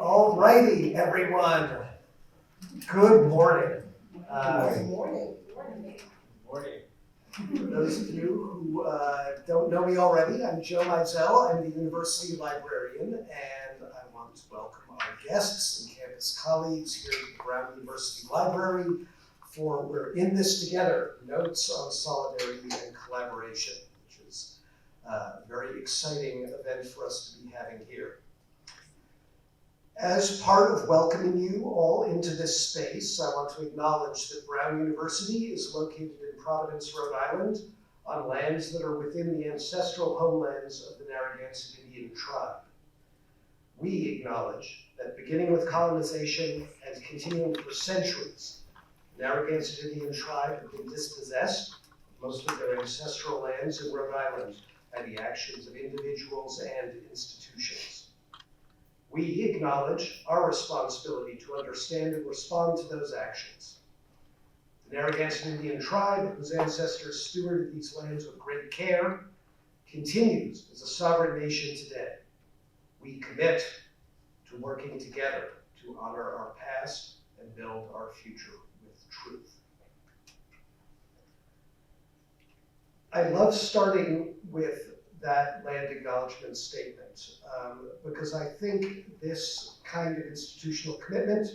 All righty, everyone. Good morning. Good morning. Morning. For those of you who don't know me already, I'm Joe Mizell. I'm the university librarian, and I want to welcome our guests and campus colleagues here at the Brown University Library for We're in This Together, Notes on Solidarity and Collaboration, which is a very exciting event for us to be having here. As part of welcoming you all into this space, I want to acknowledge that Brown University is located in Providence, Rhode Island, on lands that are within the ancestral homelands of the Narragansett Indian tribe. We acknowledge that beginning with colonization and continuing for centuries, the Narragansett Indian tribe have been dispossessed of most of their ancestral lands in Rhode Island by the actions of individuals and institutions. We acknowledge our responsibility to understand and respond to those actions. The Narragansett Indian tribe, whose ancestors stewarded these lands with great care, continues as a sovereign nation today. We commit to working together to honor our past and build our future with truth. I love starting with that land acknowledgement statement because I think this kind of institutional commitment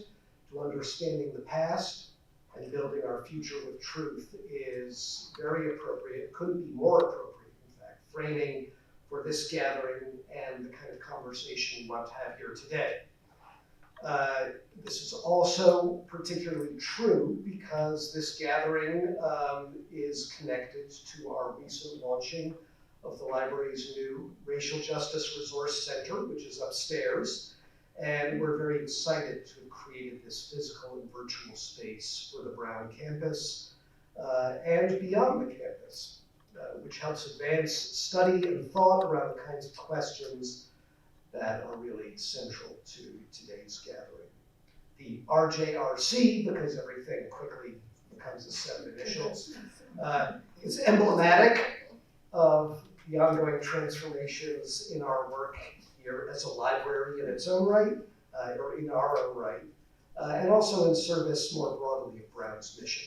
to understanding the past and building our future with truth is very appropriate, couldn't be more appropriate, in fact, framing for this gathering and the kind of conversation we want to have here today. This is also particularly true because this gathering is connected to our recent launching of the library's new Racial Justice Resource Center, which is upstairs. And we're very excited to have created this physical and virtual space for the Brown campus and beyond the campus, which helps advance study and thought around the kinds of questions that are really central to today's gathering. The RJRC, because everything quickly becomes a set of initials, is emblematic of the ongoing transformations in our work here as a library in its own right, or in our own right, and also in service more broadly of Brown's mission.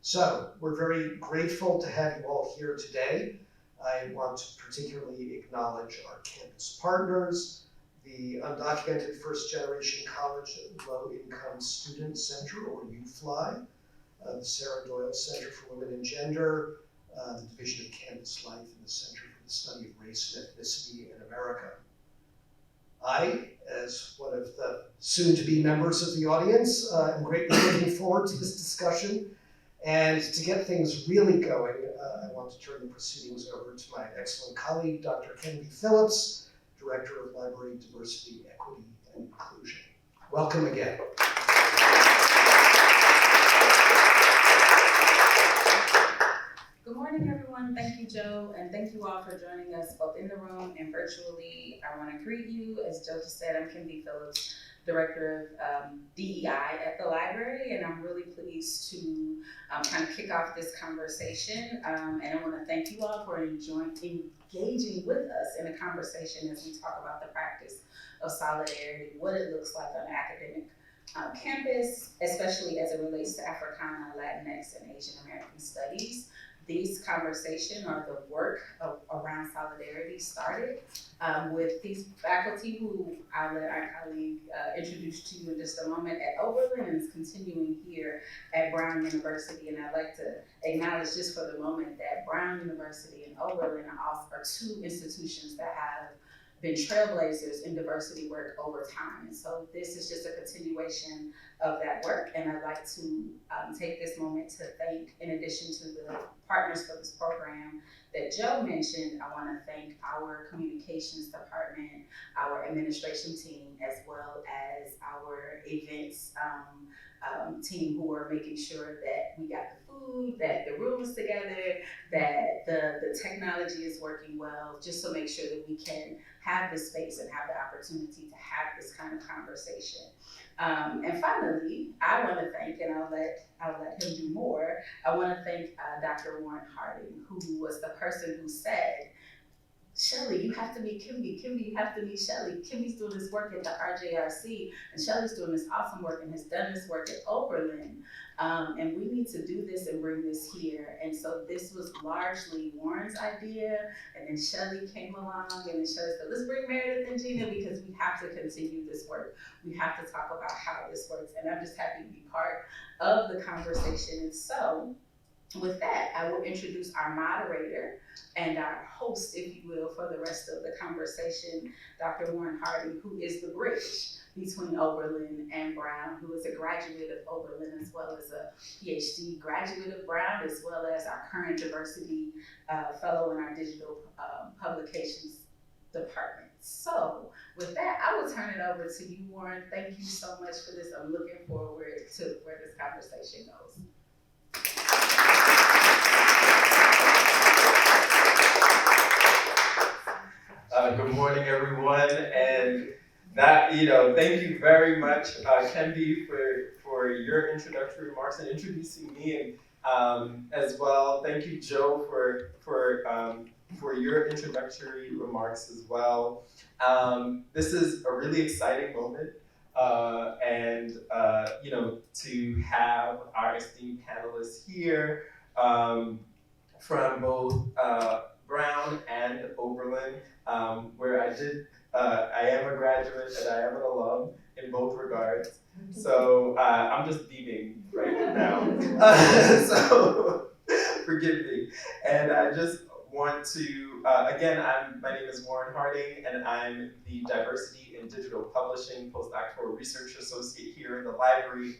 So we're very grateful to have you all here today. I want to particularly acknowledge our campus partners, the Undocumented First Generation College Low Income Student Center, or U-FLI, the Sarah Doyle Center for Women and Gender, the Division of Campus Life and the Center for the Study of Race and Ethnicity in America. I, as one of the soon-to-be members of the audience, am greatly looking forward to this discussion. And to get things really going, I want to turn the proceedings over to my excellent colleague, Dr. Kennedy Phillips, Director of Library Diversity, Equity, and Inclusion. Welcome again. Good morning, everyone. Thank you, Joe, and thank you all for joining us both in the room and virtually. I want to greet you. As Joe just said, I'm Kennedy Phillips, Director of DEI at the library, and I'm really pleased to kind of kick off this conversation. And I want to thank you all for engaging with us in a conversation as we talk about the practice of solidarity, what it looks like on academic campus, especially as it relates to Africana, Latinx, and Asian American studies. These conversations or the work around solidarity started with these faculty who I'll let our colleague introduce to you in just a moment at Oberlin, and is continuing here at Brown University. And I'd like to acknowledge just for the moment that Brown University and Oberlin are two institutions that have been trailblazers in diversity work over time. And so this is just a continuation of that work. And I'd like to take this moment to thank, in addition to the partners for this program that Joe mentioned, I wanna thank our communications department, our administration team, as well as our events team who are making sure that we got the food, that the room is together, that the technology is working well, just to make sure that we can have this space and have the opportunity to have this kind of conversation. And finally, I want to thank, and I'll let him do more, I want to thank Dr. Warren Harding, who was the person who said, Shelley, you have to meet Kimby. Kimby, you have to meet Shelley. Kimby's doing this work at the RJRC, and Shelley's doing this awesome work and has done this work at Oberlin. And we need to do this and bring this here. And so this was largely Warren's idea, and then Shelley came along, and then Shelley said, let's bring Meredith and Gina because we have to continue this work. We have to talk about how this works, and I'm just happy to be part of the conversation. And so, with that, I will introduce our moderator and our host, if you will, for the rest of the conversation, Dr. Warren Harding, who is the bridge between Oberlin and Brown, who is a graduate of Oberlin as well as a PhD graduate of Brown, as well as our current diversity fellow in our digital publications department. So with that, I will turn it over to you, Warren. Thank you so much for this. I'm looking forward to where this conversation goes. Good morning, everyone, and that, thank you very much, Kendi, for your introductory remarks and introducing me, and as well, thank you, Joe, for your introductory remarks as well. This is a really exciting moment, and to have our esteemed panelists here from both Brown and Oberlin, where I am a graduate and I am an alum in both regards. So I'm just beaming right now. So forgive me. And I just want to, again, my name is Warren Harding, and I'm the Diversity in Digital Publishing Postdoctoral Research Associate here in the library.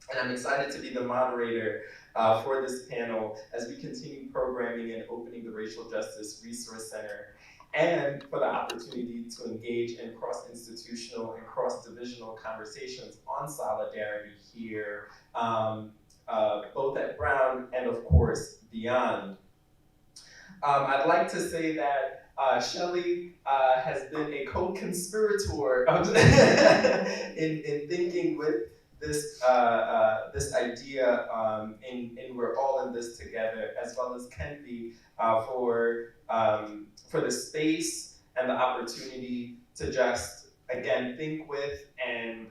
And I'm excited to be the moderator for this panel as we continue programming and opening the Racial Justice Resource Center, and for the opportunity to engage in cross-institutional and cross-divisional conversations on solidarity here, both at Brown and of course beyond. I'd like to say that Shelley has been a co-conspirator in thinking with this idea, and we're all in this together, as well as Kendi, for the space and the opportunity to just, again, think with and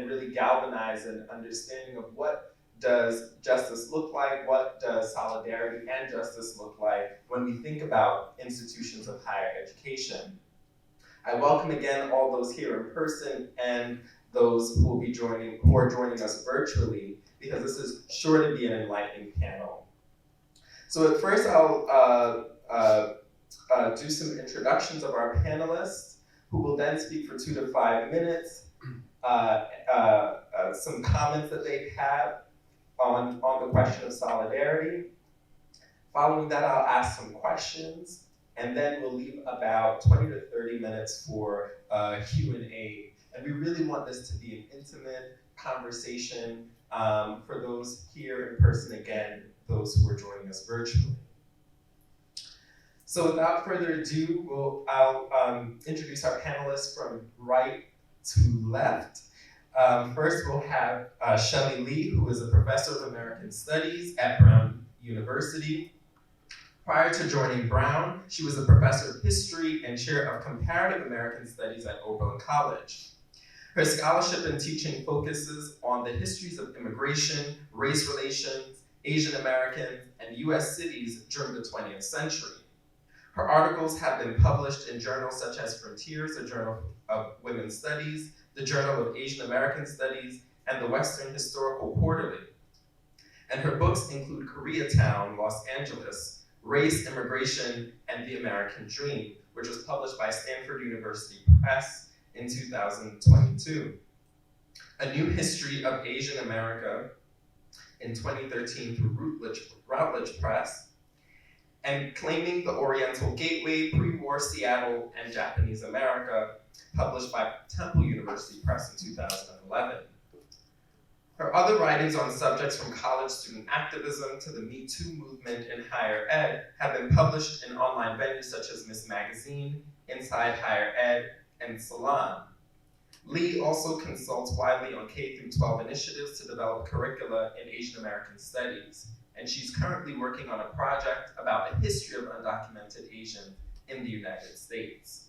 really galvanize an understanding of what does justice look like, what does solidarity and justice look like when we think about institutions of higher education. I welcome again all those here in person and those who are joining us virtually, because this is sure to be an enlightening panel. So at first I'll do some introductions of our panelists, who will then speak for 2 to 5 minutes, some comments that they've had on the question of solidarity. Following that, I'll ask some questions, and then we'll leave about 20 to 30 minutes for Q&A. And we really want this to be an intimate conversation for those here in person, again, those who are joining us virtually. So without further ado, I'll introduce our panelists from right to left. First, we'll have Shelley Lee, who is a professor of American Studies at Brown University. Prior to joining Brown, she was a professor of history and chair of Comparative American Studies at Oberlin College. Her scholarship and teaching focuses on the histories of immigration, race relations, Asian Americans, and US cities during the 20th century. Her articles have been published in journals such as Frontiers, the Journal of Women's Studies, the Journal of Asian American Studies, and the Western Historical Quarterly. And her books include Koreatown, Los Angeles, Race, Immigration, and the American Dream, which was published by Stanford University Press in 2022. A New History of Asian America in 2013 through Routledge Press, and Claiming the Oriental Gateway, Pre-War Seattle and Japanese America, published by Temple University Press in 2011. Her other writings on subjects from college student activism to the Me Too movement in higher ed have been published in online venues such as Miss Magazine, Inside Higher Ed, and Salon. Lee also consults widely on K-12 initiatives to develop curricula in Asian American studies, and she's currently working on a project about the history of undocumented Asian in the United States.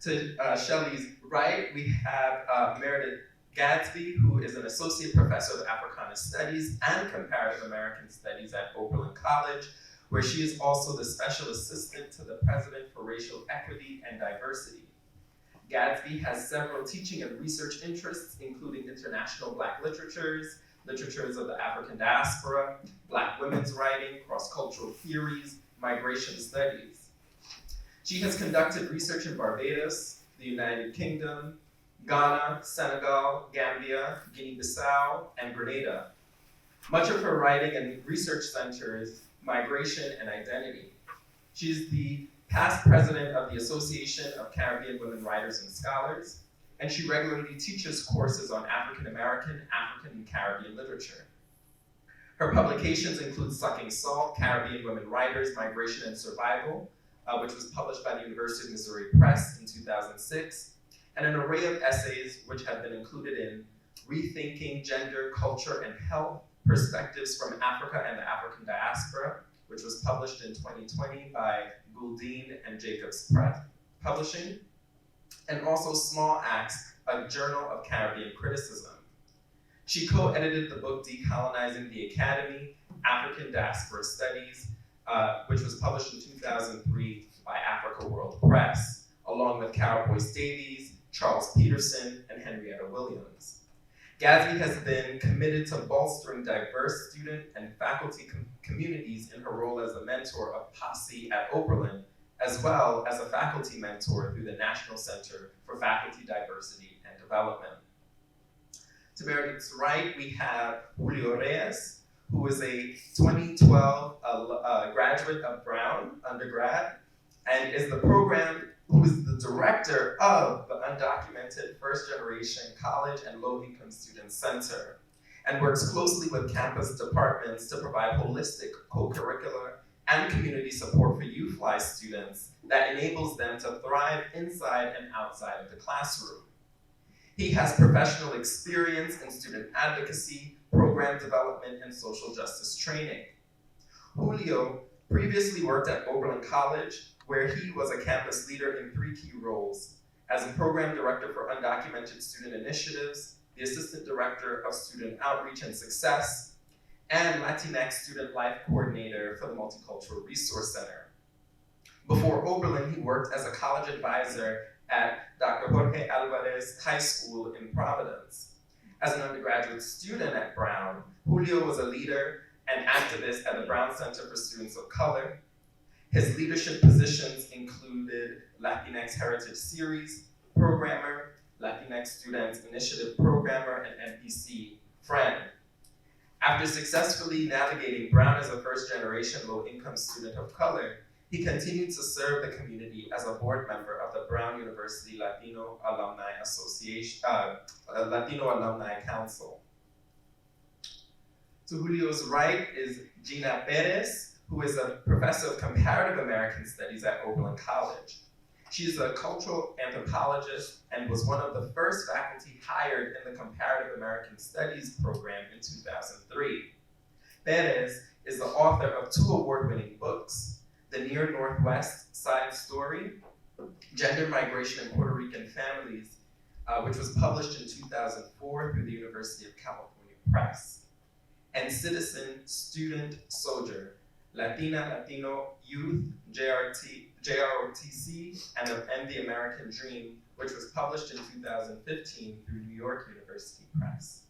To Shelley's right, we have Meredith Gadsby, who is an associate professor of Africana Studies and Comparative American Studies at Oberlin College, where she is also the special assistant to the president for racial equity and diversity. Gadsby has several teaching and research interests, including international Black literatures, literatures of the African diaspora, Black women's writing, cross-cultural theories, migration studies. She has conducted research in Barbados, the United Kingdom, Ghana, Senegal, Gambia, Guinea-Bissau, and Grenada. Much of her writing and research centers migration and identity. She's the past president of the Association of Caribbean Women Writers and Scholars, and she regularly teaches courses on African American, African, and Caribbean literature. Her publications include Sucking Salt, Caribbean Women Writers, Migration and Survival, which was published by the University of Missouri Press in 2006, and an array of essays which have been included in Rethinking Gender, Culture, and Health, Perspectives from Africa and the African Diaspora, which was published in 2020 by Gouldine and Jacobs Press Publishing, and also Small Acts, a journal of Caribbean criticism. She co-edited the book Decolonizing the Academy, African Diaspora Studies, which was published in 2003 by Africa World Press, along with Carol Boyce Davies, Charles Peterson, and Henrietta Williams. Gadsby has been committed to bolstering diverse student and faculty communities in her role as a mentor of Posse at Oberlin, as well as a faculty mentor through the National Center for Faculty Diversity and Development. To Meredith's right, we have Julio Reyes, who is a 2012 graduate of Brown undergrad, and is who is the director of the Undocumented First Generation College and Low Income Student Center, and works closely with campus departments to provide holistic co-curricular and community support for U-FLI students that enables them to thrive inside and outside of the classroom. He has professional experience in student advocacy, program development, and social justice training. Julio previously worked at Oberlin College, where he was a campus leader in 3 key roles: as a program director for undocumented student initiatives, the assistant director of student outreach and success, and Latinx student life coordinator for the Multicultural Resource Center. Before Oberlin, he worked as a college advisor at Dr. Jorge Alvarez High School in Providence. As an undergraduate student at Brown, Julio was a leader and activist at the Brown Center for Students of Color. His leadership positions included Latinx Heritage Series programmer, Latinx Students Initiative programmer, and NPC friend. After successfully navigating Brown as a first-generation low-income student of color, he continued to serve the community as a board member of the Brown University Latino Alumni Association, Latino Alumni Council. To Julio's right is Gina Perez, who is a professor of Comparative American Studies at Oberlin College. She is a cultural anthropologist and was one of the first faculty hired in the Comparative American Studies program in 2003. Perez is the author of 2 award-winning books: The Near Northwest Side Story, Gender Migration in Puerto Rican Families, which was published in 2004 through the University of California Press, and Citizen, Student, Soldier, Latina, Latino, Youth, JROTC, and The American Dream, which was published in 2015 through New York University Press.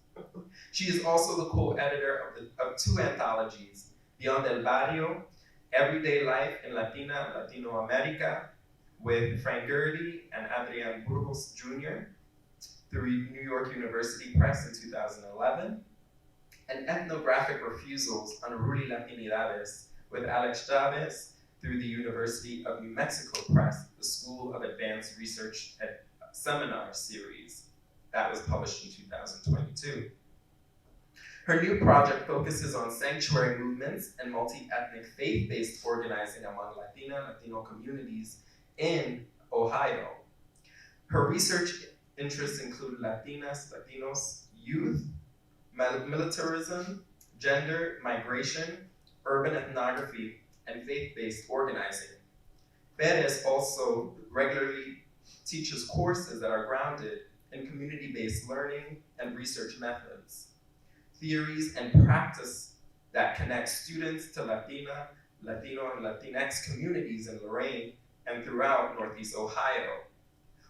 She is also the co-editor of 2 anthologies, Beyond el Barrio, Everyday Life in Latina and Latino America, with Frank Gertie and Adrian Burgos Jr. through New York University Press in 2011, and Ethnographic Refusals on Ruly Latinidades with Alex Chavez through the University of New Mexico Press, the School of Advanced Research Seminar Series. That was published in 2022. Her new project focuses on sanctuary movements and multi-ethnic faith-based organizing among Latino communities in Ohio. Her research interests include Latinas, Latinos, youth, militarism, gender, migration, urban ethnography, and faith-based organizing. Perez also regularly teaches courses that are grounded in community-based learning and research methods, theories and practice that connect students to Latina, Latino, and Latinx communities in Lorain and throughout Northeast Ohio.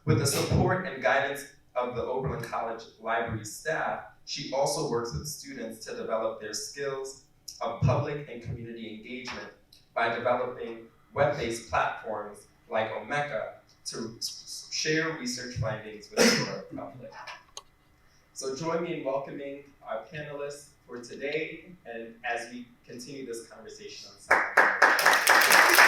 With the support and guidance of the Oberlin College library staff, she also works with students to develop their skills of public and community engagement by developing web-based platforms like Omeka to share research findings with the general public. So join me in welcoming our panelists for today and as we continue this conversation on solidarity.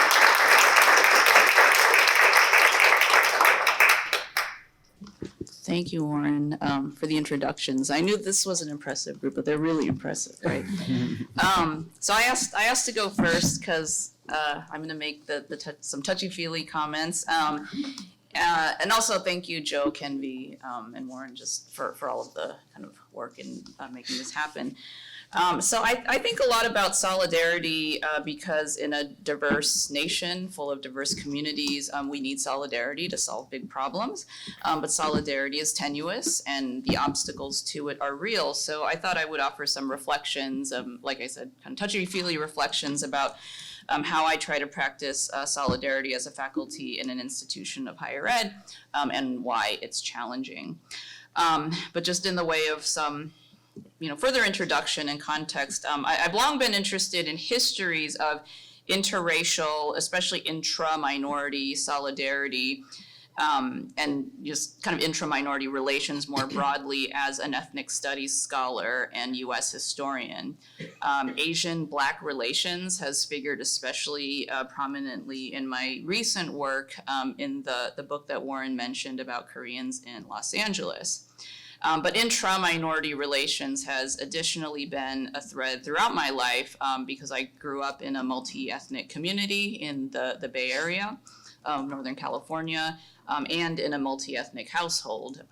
Thank you, Warren, for the introductions. I knew this was an impressive group, but they're really impressive, right? So I asked to go first because I'm going to make some touchy-feely comments. And also thank you, Joe, Kenvi, and Warren, just for all of the kind of work in making this happen. So I think a lot about solidarity because in a diverse nation full of diverse communities, we need solidarity to solve big problems. But solidarity is tenuous and the obstacles to it are real. So I thought I would offer some reflections, like I said, kind of touchy-feely reflections about how I try to practice solidarity as a faculty in an institution of higher ed and why it's challenging. But just in the way of some further introduction and context, I've long been interested in histories of interracial, especially intra-minority solidarity, and just kind of intra-minority relations more broadly as an ethnic studies scholar and US historian. Asian-Black relations has figured especially prominently in my recent work in the book that Warren mentioned about Koreans in Los Angeles. But intra-minority relations has additionally been a thread throughout my life because I grew up in a multi-ethnic community in the Bay Area of Northern California, and in a multi-ethnic household,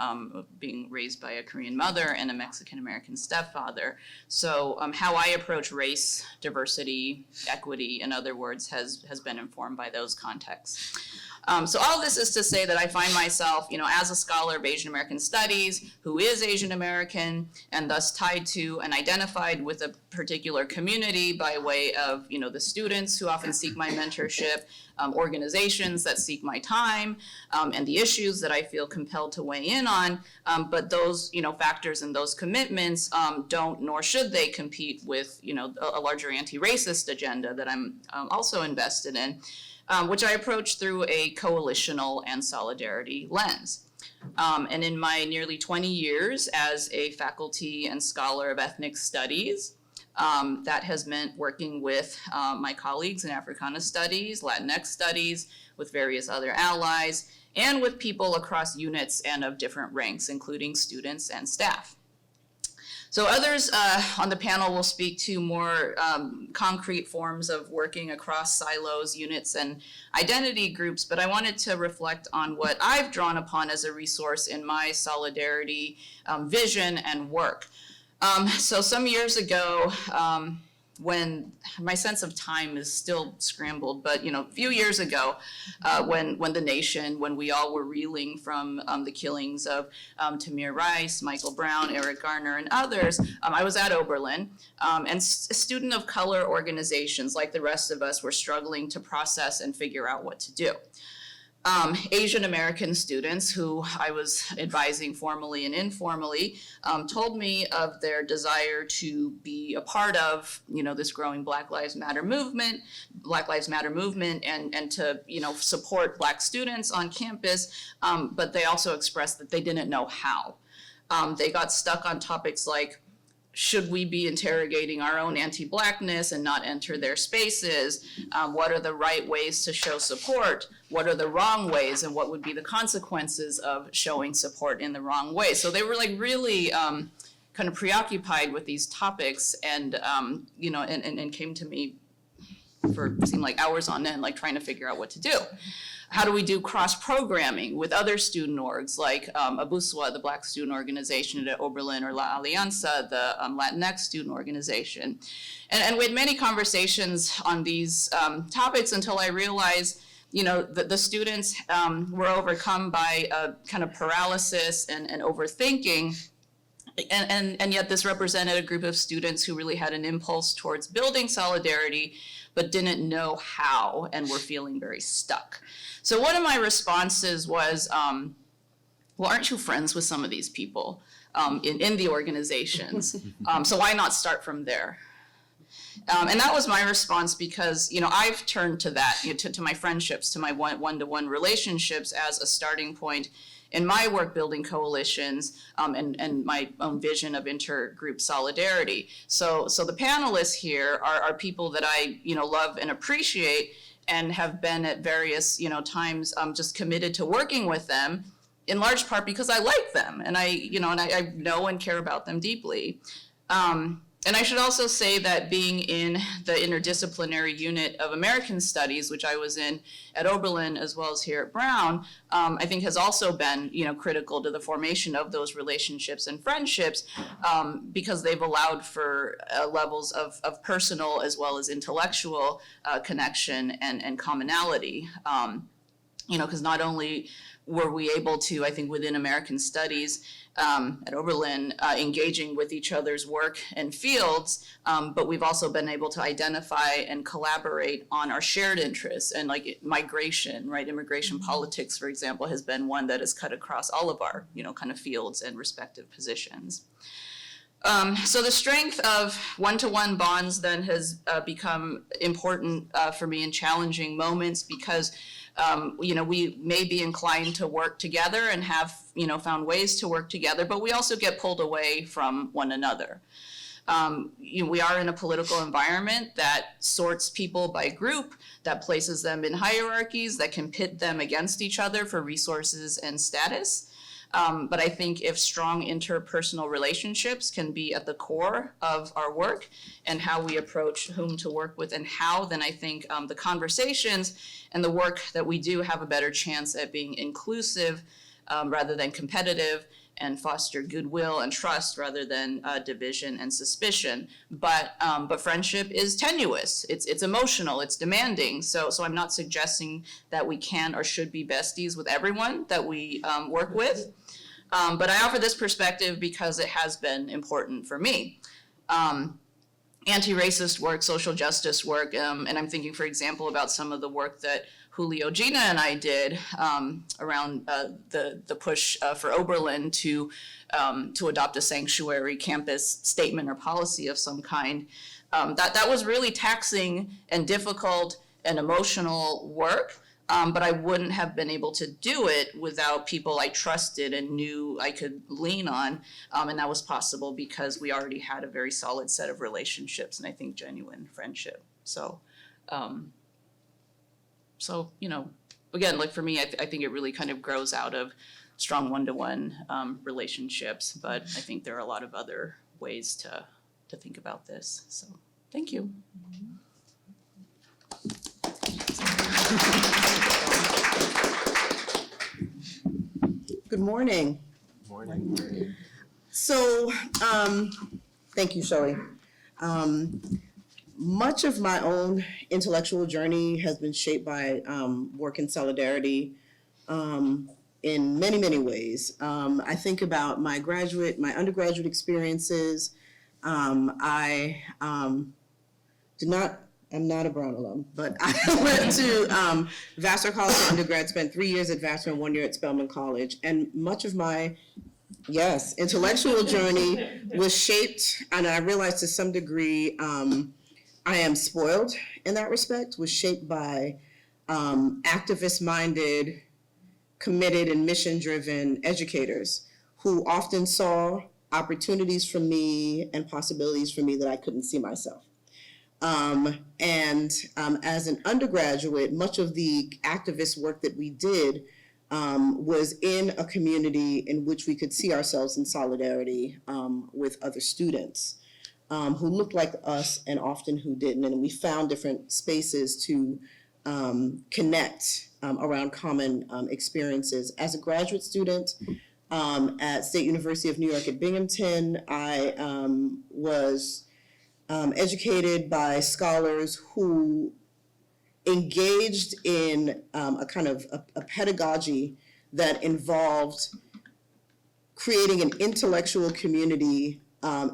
being raised by a Korean mother and a Mexican-American stepfather. So how I approach race, diversity, equity, in other words, has been informed by those contexts. So all this is to say that I find myself, as a scholar of Asian American studies, who is Asian American, and thus tied to and identified with a particular community by way of, the students who often seek my mentorship, organizations that seek my time, and the issues that I feel compelled to weigh in on. But those, factors and those commitments don't, nor should they compete with, a larger anti-racist agenda that I'm also invested in. Which I approach through a coalitional and solidarity lens. And in my nearly 20 years as a faculty and scholar of ethnic studies, that has meant working with my colleagues in Africana studies, Latinx studies, with various other allies, and with people across units and of different ranks, including students and staff. So others on the panel will speak to more concrete forms of working across silos, units, and identity groups, but I wanted to reflect on what I've drawn upon as a resource in my solidarity vision and work. So some years ago, when my sense of time is still scrambled, but a few years ago, when the nation, when we all were reeling from the killings of Tamir Rice, Michael Brown, Eric Garner, and others, I was at Oberlin, and a student of color organizations, like the rest of us, were struggling to process and figure out what to do. Asian American students who I was advising formally and informally told me of their desire to be a part of, this growing Black Lives Matter movement, and to, support Black students on campus, but they also expressed that they didn't know how. They got stuck on topics like, should we be interrogating our own anti-Blackness and not enter their spaces? What are the right ways to show support? What are the wrong ways, and what would be the consequences of showing support in the wrong way? So they were really kind of preoccupied with these topics, and and came to me for seemed like hours on end, trying to figure out what to do. How do we do cross-programming with other student orgs like ABUSWA, the Black student organization at Oberlin, or La Alianza, the Latinx student organization? And we had many conversations on these topics until I realized the students were overcome by a kind of paralysis and overthinking. And yet this represented a group of students who really had an impulse towards building solidarity, but didn't know how and were feeling very stuck. So one of my responses was, well, aren't you friends with some of these people in the organizations? So why not start from there? And that was my response because, I've turned to that, to my friendships, to my one-to-one relationships as a starting point in my work building coalitions and my own vision of intergroup solidarity. So the panelists here are people that I, love and appreciate and have been at various, times just committed to working with them, in large part because I like them and I know and care about them deeply. And I should also say that being in the interdisciplinary unit of American Studies, which I was in at Oberlin as well as here at Brown, I think has also been, critical to the formation of those relationships and friendships because they've allowed for levels of personal as well as intellectual connection and commonality. Because not only were we able to, I think within American Studies, at Oberlin, engaging with each other's work and fields, but we've also been able to identify and collaborate on our shared interests and like migration, right? Immigration politics, for example, has been one that has cut across all of our, kind of fields and respective positions. So the strength of one-to-one bonds then has become important for me in challenging moments because we may be inclined to work together and have, found ways to work together, but we also get pulled away from one another. We are in a political environment that sorts people by group, that places them in hierarchies, that can pit them against each other for resources and status. But I think if strong interpersonal relationships can be at the core of our work and how we approach whom to work with and how, then I think the conversations and the work that we do have a better chance at being inclusive rather than competitive and foster goodwill and trust rather than division and suspicion. But friendship is tenuous, it's emotional, it's demanding. So I'm not suggesting that we can or should be besties with everyone that we work with. But I offer this perspective because it has been important for me. Anti-racist work, social justice work, and I'm thinking, for example, about some of the work that Julio, Gina, and I did around the push for Oberlin to adopt a sanctuary campus statement or policy of some kind. That was really taxing and difficult and emotional work, but I wouldn't have been able to do it without people I trusted and knew I could lean on, and that was possible because we already had a very solid set of relationships and I think genuine friendship. So again, like for me, I think it really kind of grows out of strong one-to-one relationships, but I think there are a lot of other ways to think about this. So, thank you. Good morning. Morning. So, thank you, Shelley. Much of my own intellectual journey has been shaped by work in solidarity in many, many ways. I think about my undergraduate experiences. I'm not a Brown alum, but I went to Vassar College for undergrad, spent 3 years at Vassar and 1 year at Spelman College. And much of my, intellectual journey was shaped, and I realized to some degree, I am spoiled in that respect, was shaped by activist-minded, committed, and mission-driven educators who often saw opportunities for me and possibilities for me that I couldn't see myself. As an undergraduate, much of the activist work that we did was in a community in which we could see ourselves in solidarity with other students who looked like us and often who didn't. And we found different spaces to connect around common experiences. As a graduate student at State University of New York at Binghamton, I was educated by scholars who engaged in a kind of a pedagogy that involved creating an intellectual community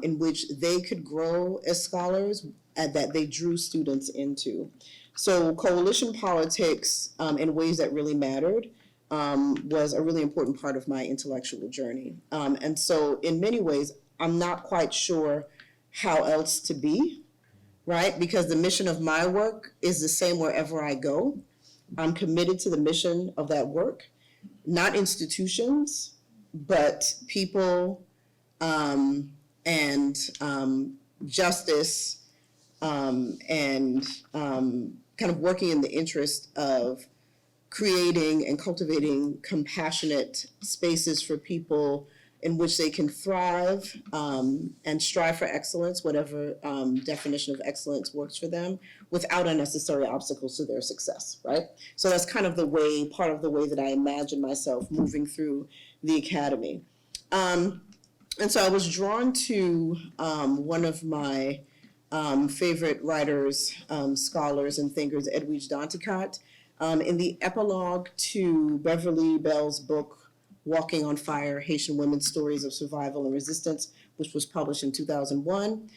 in which they could grow as scholars and that they drew students into. So coalition politics in ways that really mattered was a really important part of my intellectual journey. And so in many ways, I'm not quite sure how else to be, right? Because the mission of my work is the same wherever I go. I'm committed to the mission of that work, not institutions, but people and justice and kind of working in the interest of creating and cultivating compassionate spaces for people in which they can thrive and strive for excellence, whatever definition of excellence works for them, without unnecessary obstacles to their success, right? So that's kind of the way, part of the way that I imagine myself moving through the academy. And so I was drawn to one of my favorite writers, scholars, and thinkers, Edwidge Danticat. In the epilogue to Beverly Bell's book, Walking on Fire, Haitian Women's Stories of Survival and Resistance, which was published in 2001.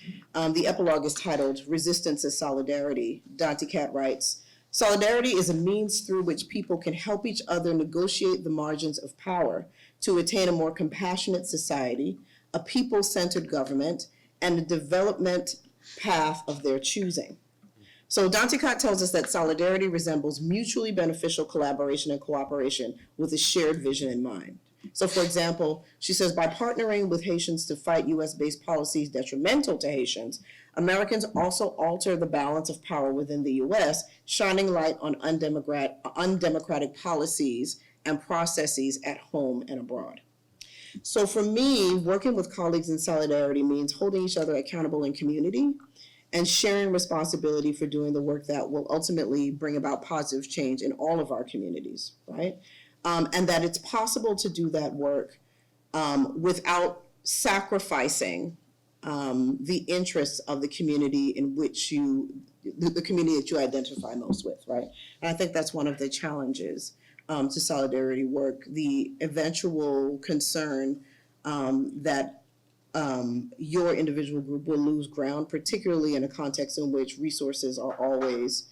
The epilogue is titled Resistance as Solidarity. Danticat writes, "Solidarity is a means through which people can help each other negotiate the margins of power to attain a more compassionate society, a people-centered government, and a development path of their choosing." So Danticat tells us that solidarity resembles mutually beneficial collaboration and cooperation with a shared vision in mind. So for example, she says, by partnering with Haitians to fight US-based policies detrimental to Haitians, Americans also alter the balance of power within the US, shining light on undemocratic policies and processes at home and abroad. So for me, working with colleagues in solidarity means holding each other accountable in community and sharing responsibility for doing the work that will ultimately bring about positive change in all of our communities, right? And that it's possible to do that work without sacrificing the interests of the community in which the community that you identify most with, right? And I think that's one of the challenges to solidarity work, the eventual concern that your individual group will lose ground, particularly in a context in which resources are always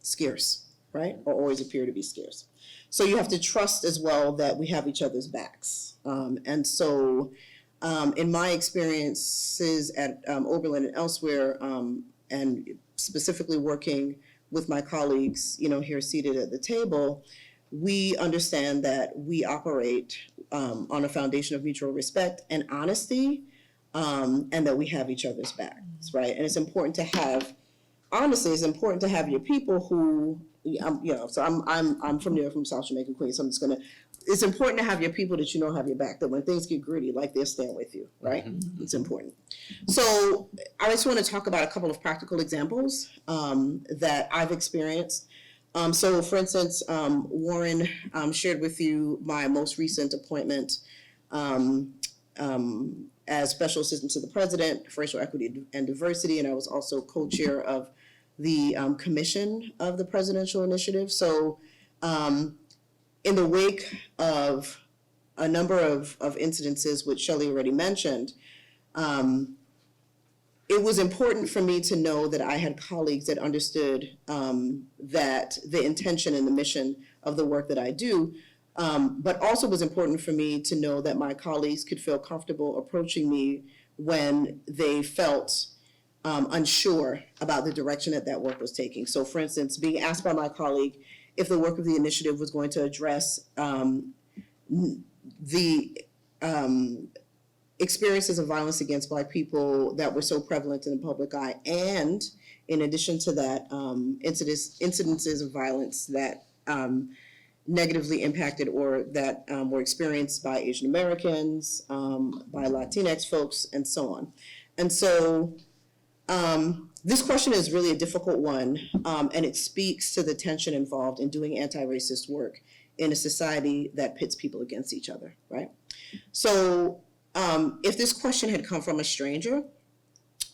scarce, right? Or always appear to be scarce. So you have to trust as well that we have each other's backs. And so in my experiences at Oberlin and elsewhere, and specifically working with my colleagues, here seated at the table, we understand that we operate on a foundation of mutual respect and honesty, and that we have each other's backs, right? And it's important to have, honestly, it's important to have your people who, so I'm from New York, from South Jamaica, Queens, so I'm just gonna, it's important to have your people that you know have your back, that when things get gritty, like they'll stand with you, right? Mm-hmm. It's important. So I just want to talk about a couple of practical examples that I've experienced. So for instance, Warren shared with you my most recent appointment as Special Assistant to the President for Racial Equity and Diversity, and I was also co-chair of the commission of the Presidential Initiative. So in the wake of a number of incidences, which Shelley already mentioned, it was important for me to know that I had colleagues that understood that the intention and the mission of the work that I do, but also was important for me to know that my colleagues could feel comfortable approaching me when they felt unsure about the direction that work was taking. So for instance, being asked by my colleague if the work of the initiative was going to address the experiences of violence against Black people that were so prevalent in the public eye, and in addition to that, incidences of violence that negatively impacted or that were experienced by Asian Americans, by Latinx folks, and so on. And so this question is really a difficult one, and it speaks to the tension involved in doing anti-racist work in a society that pits people against each other, right? So if this question had come from a stranger,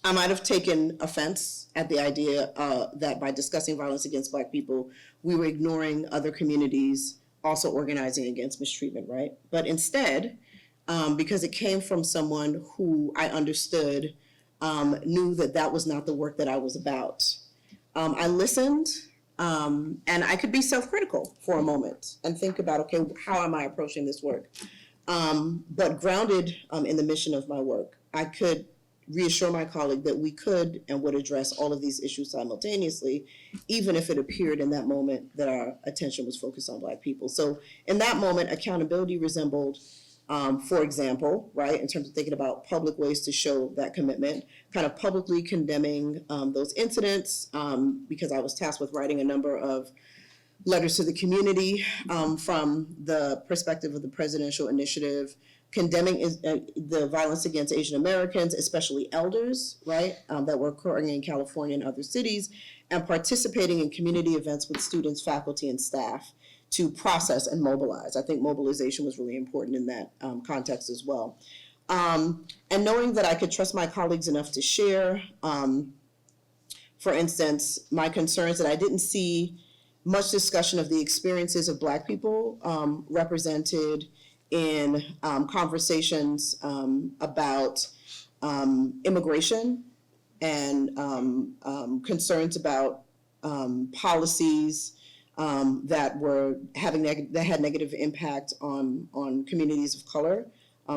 I might have taken offense at the idea that by discussing violence against Black people, we were ignoring other communities also organizing against mistreatment, right? But instead, because it came from someone who I understood knew that that was not the work that I was about, I listened, and I could be self-critical for a moment and think about, okay, how am I approaching this work? But grounded in the mission of my work, I could reassure my colleague that we could and would address all of these issues simultaneously, even if it appeared in that moment that our attention was focused on Black people. So in that moment, accountability resembled, for example, right, in terms of thinking about public ways to show that commitment, kind of publicly condemning those incidents, because I was tasked with writing a number of letters to the community from the perspective of the presidential initiative, condemning the violence against Asian Americans, especially elders, right, that were occurring in California and other cities, and participating in community events with students, faculty, and staff to process and mobilize. I think mobilization was really important in that context as well. And knowing that I could trust my colleagues enough to share, for instance, my concerns that I didn't see much discussion of the experiences of Black people represented in conversations about immigration and concerns about policies that were that had negative impact on communities of color,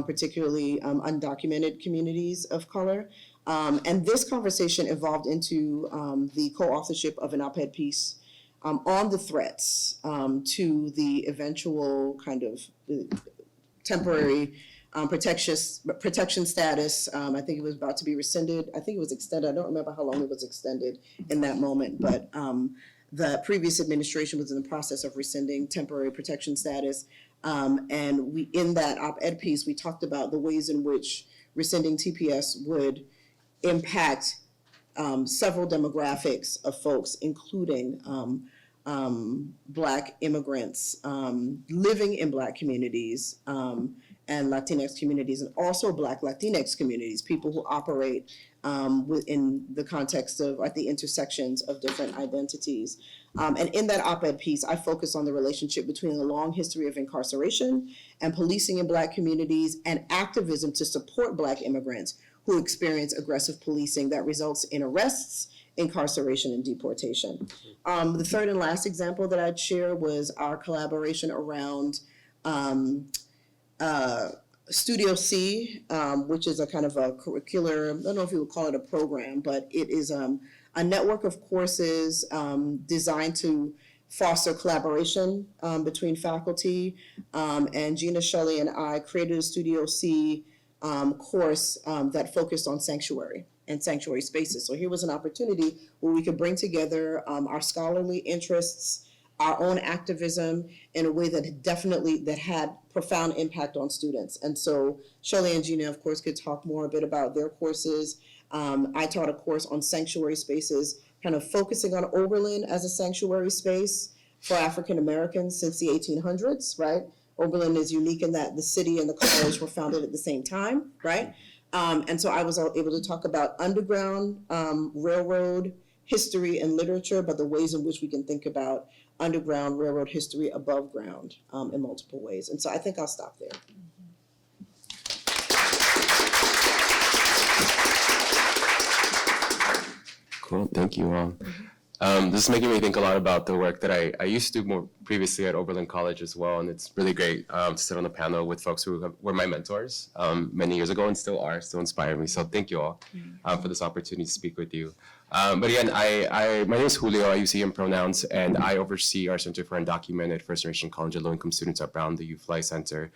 particularly undocumented communities of color. And this conversation evolved into the co-authorship of an op-ed piece on the threats to the eventual kind of temporary protection status. I think it was about to be rescinded. I think it was extended. I don't remember how long it was extended in that moment, but the previous administration was in the process of rescinding temporary protection status. And we, in that op-ed piece, we talked about the ways in which rescinding TPS would impact several demographics of folks, including Black immigrants living in Black communities and Latinx communities, and also Black Latinx communities, people who operate within the context of at the intersections of different identities. And in that op-ed piece, I focus on the relationship between a long history of incarceration and policing in Black communities and activism to support Black immigrants who experience aggressive policing that results in arrests, incarceration, and deportation. The third and last example that I'd share was our collaboration around Studio C, which is a kind of a curricular, I don't know if you would call it a program, but it is a network of courses designed to foster collaboration between faculty. And Gina, Shelley, and I created a Studio C course that focused on sanctuary and sanctuary spaces. So here was an opportunity where we could bring together our scholarly interests, our own activism in a way that had profound impact on students. And so Shelley and Gina, of course, could talk more a bit about their courses. I taught a course on sanctuary spaces, kind of focusing on Oberlin as a sanctuary space for African Americans since the 1800s, right? Oberlin is unique in that the city and the college were founded at the same time, right? And so I was able to talk about underground railroad history and literature, but the ways in which we can think about underground railroad history above ground in multiple ways. And so I think I'll stop there. Cool, thank you all. This is making me think a lot about the work that I used to do more previously at Oberlin College as well, and it's really great to sit on the panel with folks who were my mentors many years ago and still inspire me. So thank you all for this opportunity to speak with you. But again, my name is Julio, I use he, him pronouns, and I oversee our Center for Undocumented First Generation College and Low-Income Students at Brown, the U-FLI Center.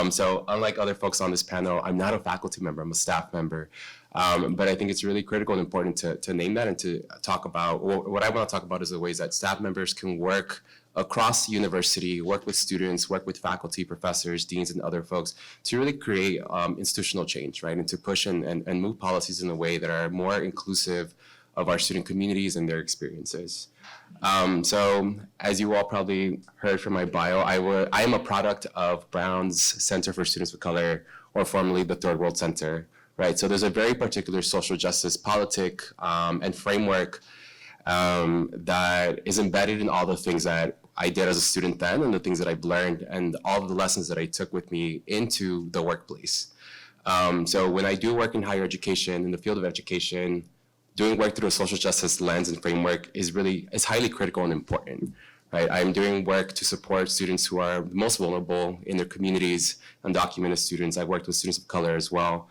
So unlike other folks on this panel, I'm not a faculty member, I'm a staff member. But I think it's really critical and important to name that and to talk about, what I want to talk about is the ways that staff members can work across the university, work with students, work with faculty, professors, deans, and other folks to really create institutional change, right? And to push and move policies in a way that are more inclusive of our student communities and their experiences. So as you all probably heard from my bio, I am a product of Brown's Center for Students of Color, or formerly the Third World Center, right? So there's a very particular social justice politic and framework that is embedded in all the things that I did as a student then and the things that I've learned and all of the lessons that I took with me into the workplace. So when I do work in higher education, in the field of education, doing work through a social justice lens and framework is highly critical and important, right? I'm doing work to support students who are most vulnerable in their communities, undocumented students. I've worked with students of color as well.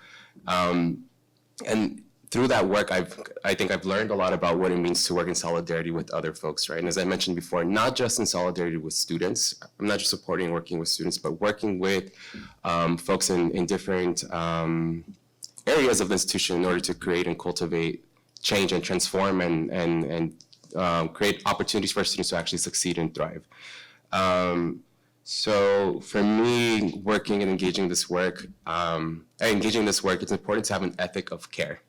And through that work, I think I've learned a lot about what it means to work in solidarity with other folks, right? And as I mentioned before, not just in solidarity with students. I'm not just supporting and working with students, but working with folks in different areas of the institution in order to create and cultivate change and transform and create opportunities for students to actually succeed and thrive. So for me, working and engaging this work, it's important to have an ethic of care.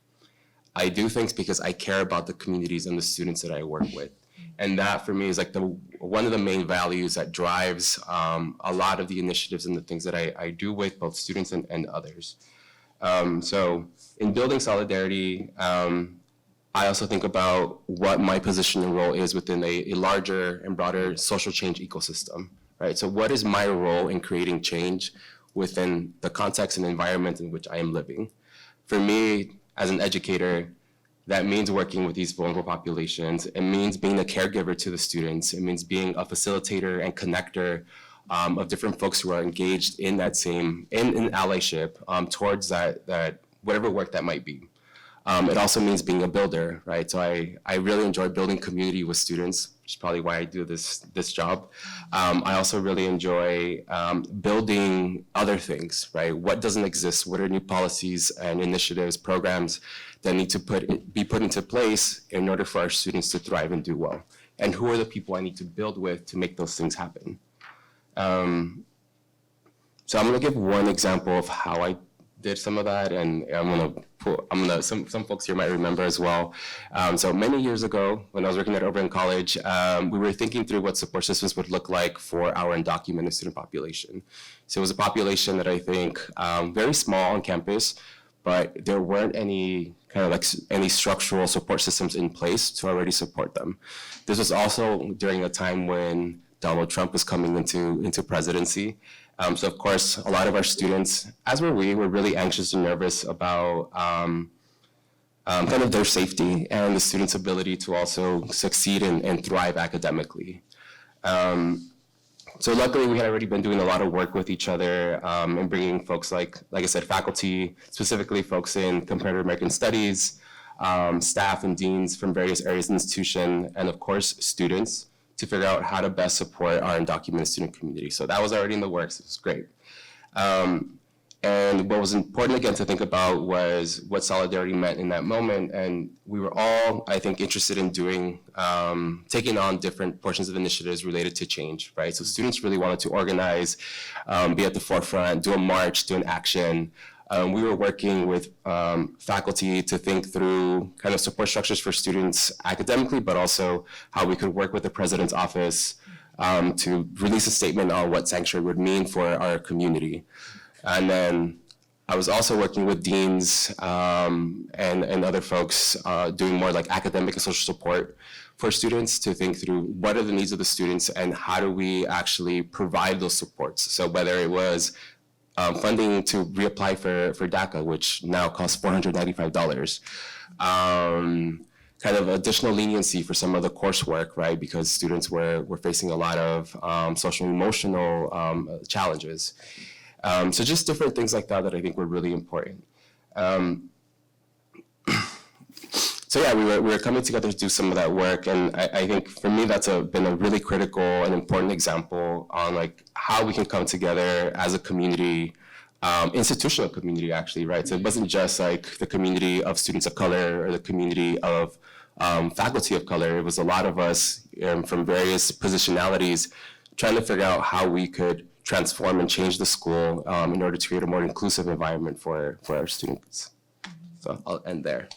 I do things because I care about the communities and the students that I work with. And that for me is like one of the main values that drives a lot of the initiatives and the things that I do with both students and others. So in building solidarity, I also think about what my position and role is within a larger and broader social change ecosystem, right? So what is my role in creating change within the context and environment in which I am living? For me, as an educator, that means working with these vulnerable populations. It means being a caregiver to the students. It means being a facilitator and connector of different folks who are engaged in that same, in allyship towards that whatever work that might be. It also means being a builder, right? So I really enjoy building community with students, which is probably why I do this job. I also really enjoy building other things, right? What doesn't exist? What are new policies and initiatives, programs that need to be put into place in order for our students to thrive and do well? And who are the people I need to build with to make those things happen? So I'm gonna give one example of how I did some of that, and some folks here might remember as well. So many years ago, when I was working at Oberlin College, we were thinking through what support systems would look like for our undocumented student population. So it was a population that I think very small on campus, but there weren't any any structural support systems in place to already support them. This was also during a time when Donald Trump was coming into presidency. So of course, a lot of our students, as were we, were really anxious and nervous about kind of their safety and the students' ability to also succeed and thrive academically. So luckily, we had already been doing a lot of work with each other and bringing folks like I said, faculty, specifically folks in Comparative American Studies, staff and deans from various areas of the institution, and of course, students, to figure out how to best support our undocumented student community. So that was already in the works. It was great. And what was important, again, to think about was what solidarity meant in that moment. And we were all, I think, interested in taking on different portions of initiatives related to change, right? So students really wanted to organize, be at the forefront, do a march, do an action. We were working with faculty to think through kind of support structures for students academically, but also how we could work with the president's office to release a statement on what sanctuary would mean for our community. And then I was also working with deans and other folks doing more like academic and social support for students to think through what are the needs of the students and how do we actually provide those supports. So whether it was funding to reapply for DACA, which now costs $495. Kind of additional leniency for some of the coursework, right? Because students were facing a lot of social and emotional challenges. So just different things like that I think were really important. So yeah, we were coming together to do some of that work, and I think for me that's been a really critical and important example on like how we can come together as a community, institutional community actually, right? So it wasn't just like the community of students of color or the community of faculty of color. It was a lot of us from various positionalities trying to figure out how we could transform and change the school in order to create a more inclusive environment for our students. So I'll end there.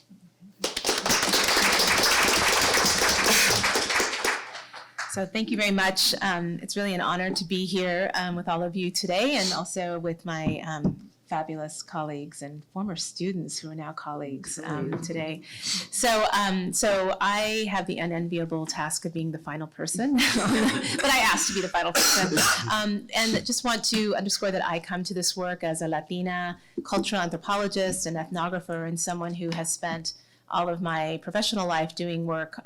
So thank you very much. It's really an honor to be here with all of you today, and also with my fabulous colleagues and former students who are now colleagues today. So I have the unenviable task of being the final person, but I asked to be the final person. And just want to underscore that I come to this work as a Latina cultural anthropologist and ethnographer, and someone who has spent all of my professional life doing work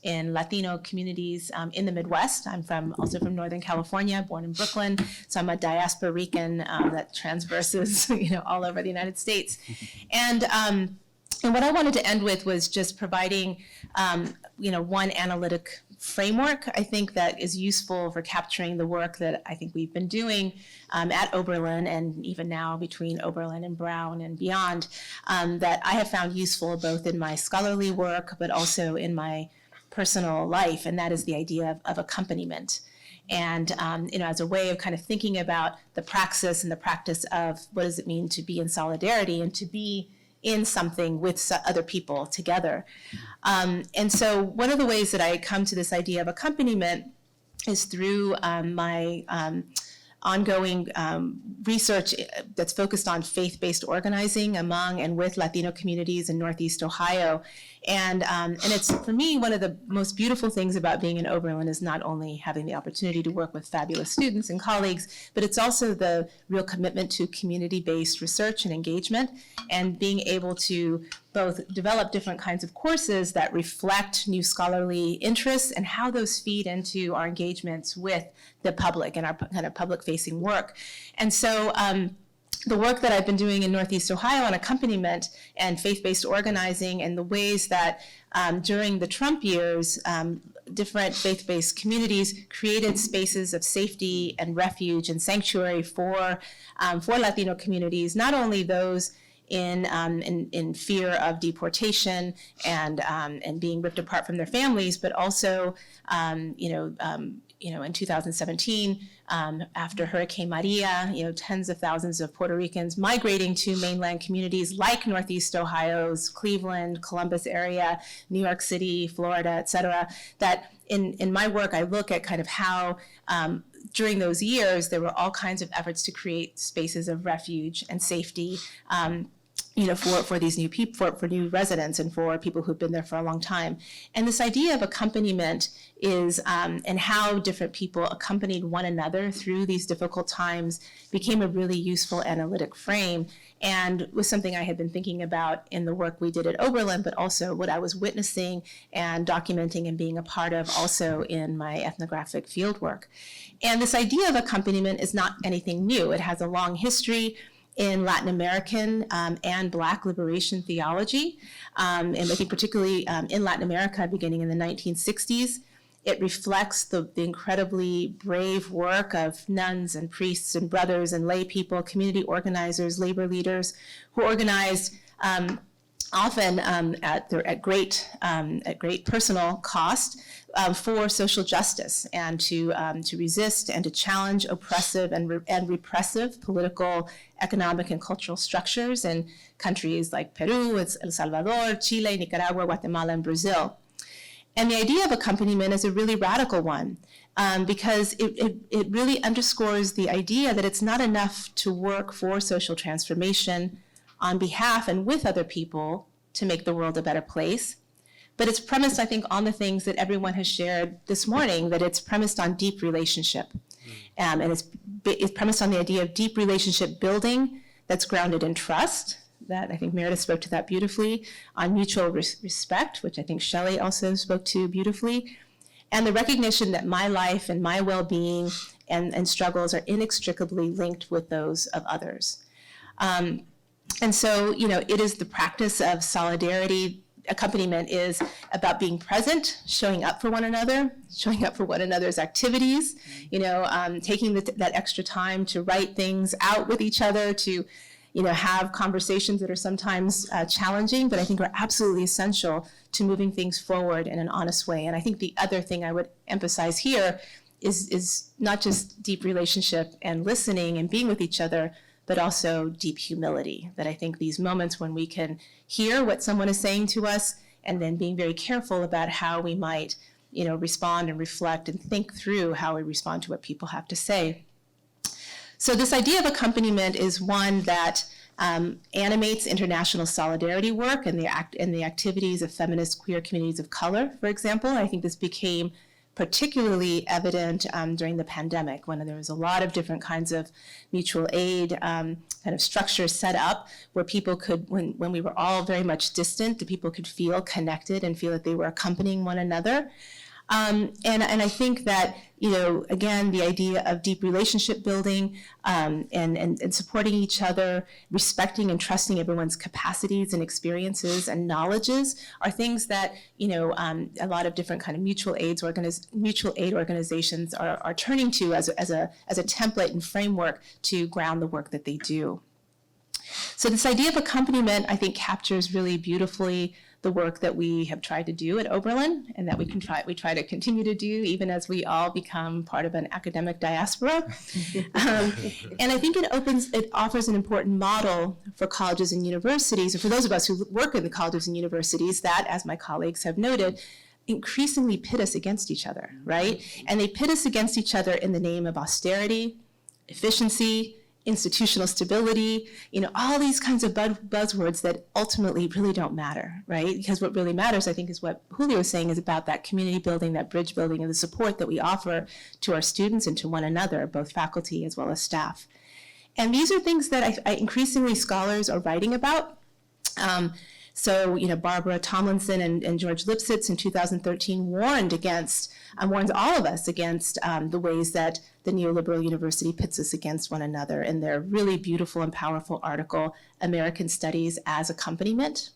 in Latino communities in the Midwest. I'm also from Northern California, born in Brooklyn, so I'm a diaspora Rican that transverses, all over the United States. And what I wanted to end with was just providing, one analytic framework, I think, that is useful for capturing the work that I think we've been doing at Oberlin, and even now between Oberlin and Brown and beyond, that I have found useful both in my scholarly work but also in my personal life, and that is the idea of accompaniment. And as a way of kind of thinking about the praxis and the practice of what does it mean to be in solidarity and to be in something with other people together. And so one of the ways that I come to this idea of accompaniment is through my ongoing research that's focused on faith-based organizing among and with Latino communities in Northeast Ohio. And it's, for me, one of the most beautiful things about being in Oberlin is not only having the opportunity to work with fabulous students and colleagues, but it's also the real commitment to community-based research and engagement, and being able to both develop different kinds of courses that reflect new scholarly interests and how those feed into our engagements with the public and our kind of public-facing work. And so the work that I've been doing in Northeast Ohio on accompaniment and faith-based organizing, and the ways that during the Trump years, different faith-based communities created spaces of safety and refuge and sanctuary for Latino communities, not only those in fear of deportation and being ripped apart from their families, but also in 2017, after Hurricane Maria, tens of thousands of Puerto Ricans migrating to mainland communities like Northeast Ohio's Cleveland, Columbus area, New York City, Florida, et cetera, that in my work I look at kind of how during those years there were all kinds of efforts to create spaces of refuge and safety for these new people, for new residents, and for people who've been there for a long time. And this idea of accompaniment is, and how different people accompanied one another through these difficult times, became a really useful analytic frame, and was something I had been thinking about in the work we did at Oberlin, but also what I was witnessing and documenting and being a part of also in my ethnographic fieldwork. And this idea of accompaniment is not anything new. It has a long history in Latin American and Black liberation theology, and I think particularly in Latin America beginning in the 1960s. It reflects the incredibly brave work of nuns and priests and brothers and lay people, community organizers, labor leaders, who organized often at great personal cost for social justice, and to resist and to challenge oppressive and repressive political, economic, and cultural structures in countries like Peru, El Salvador, Chile, Nicaragua, Guatemala, and Brazil. And the idea of accompaniment is a really radical one, because it really underscores the idea that it's not enough to work for social transformation on behalf and with other people to make the world a better place. But it's premised, I think, on the things that everyone has shared this morning, that it's premised on deep relationship. And it's premised on the idea of deep relationship building that's grounded in trust, that I think Meredith spoke to that beautifully, on mutual respect, which I think Shelley also spoke to beautifully, and the recognition that my life and my well-being and struggles are inextricably linked with those of others. And so, it is the practice of solidarity. Accompaniment is about being present, showing up for one another, showing up for one another's activities, taking that extra time to write things out with each other, to have conversations that are sometimes challenging, but I think are absolutely essential to moving things forward in an honest way. And I think the other thing I would emphasize here is not just deep relationship and listening and being with each other, but also deep humility. That I think these moments when we can hear what someone is saying to us, and then being very careful about how we might respond and reflect and think through how we respond to what people have to say. So this idea of accompaniment is one that animates international solidarity work and the activities of feminist queer communities of color, for example. I think this became particularly evident during the pandemic, when there was a lot of different kinds of mutual aid kind of structures set up where people could, when we were all very much distant, the people could feel connected and feel that they were accompanying one another. And I think that, again, the idea of deep relationship building and supporting each other, respecting and trusting everyone's capacities and experiences and knowledges are things that, a lot of different kind of mutual aid organizations are turning to as a template and framework to ground the work that they do. So this idea of accompaniment, I think, captures really beautifully the work that we have tried to do at Oberlin and that we try to continue to do even as we all become part of an academic diaspora. And I think it offers an important model for colleges and universities, or for those of us who work in the colleges and universities that, as my colleagues have noted, increasingly pit us against each other, right? And they pit us against each other in the name of austerity, efficiency, institutional stability, all these kinds of buzzwords that ultimately really don't matter, right? Because what really matters, I think, is what Julio was saying, is about that community building, that bridge building, and the support that we offer to our students and to one another, both faculty as well as staff. And these are things that I increasingly scholars are writing about. So, Barbara Tomlinson and George Lipsitz in 2013 warns all of us against the ways that the neoliberal university pits us against one another in their really beautiful and powerful article, American Studies as Accompaniment.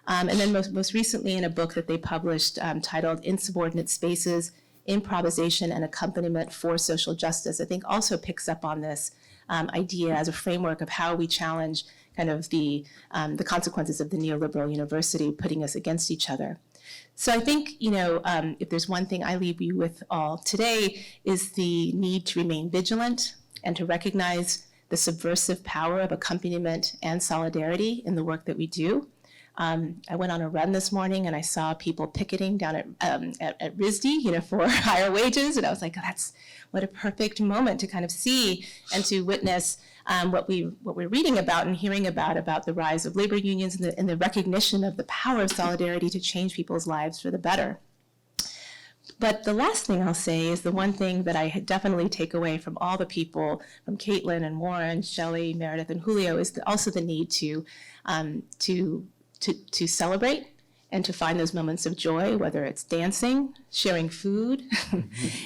And then most recently in a book that they published titled Insubordinate Spaces, Improvisation and Accompaniment for Social Justice, I think also picks up on this idea as a framework of how we challenge kind of the consequences of the neoliberal university putting us against each other. So I think, if there's one thing I leave you with all today, is the need to remain vigilant and to recognize the subversive power of accompaniment and solidarity in the work that we do. I went on a run this morning and I saw people picketing down at RISD, for higher wages, and I was like, what a perfect moment to kind of see and to witness what we're reading about and hearing about the rise of labor unions and the recognition of the power of solidarity to change people's lives for the better. But the last thing I'll say is the one thing that I definitely take away from all the people, from Caitlin and Warren, Shelley, Meredith, and Julio, is also the need to celebrate and to find those moments of joy, whether it's dancing, sharing food,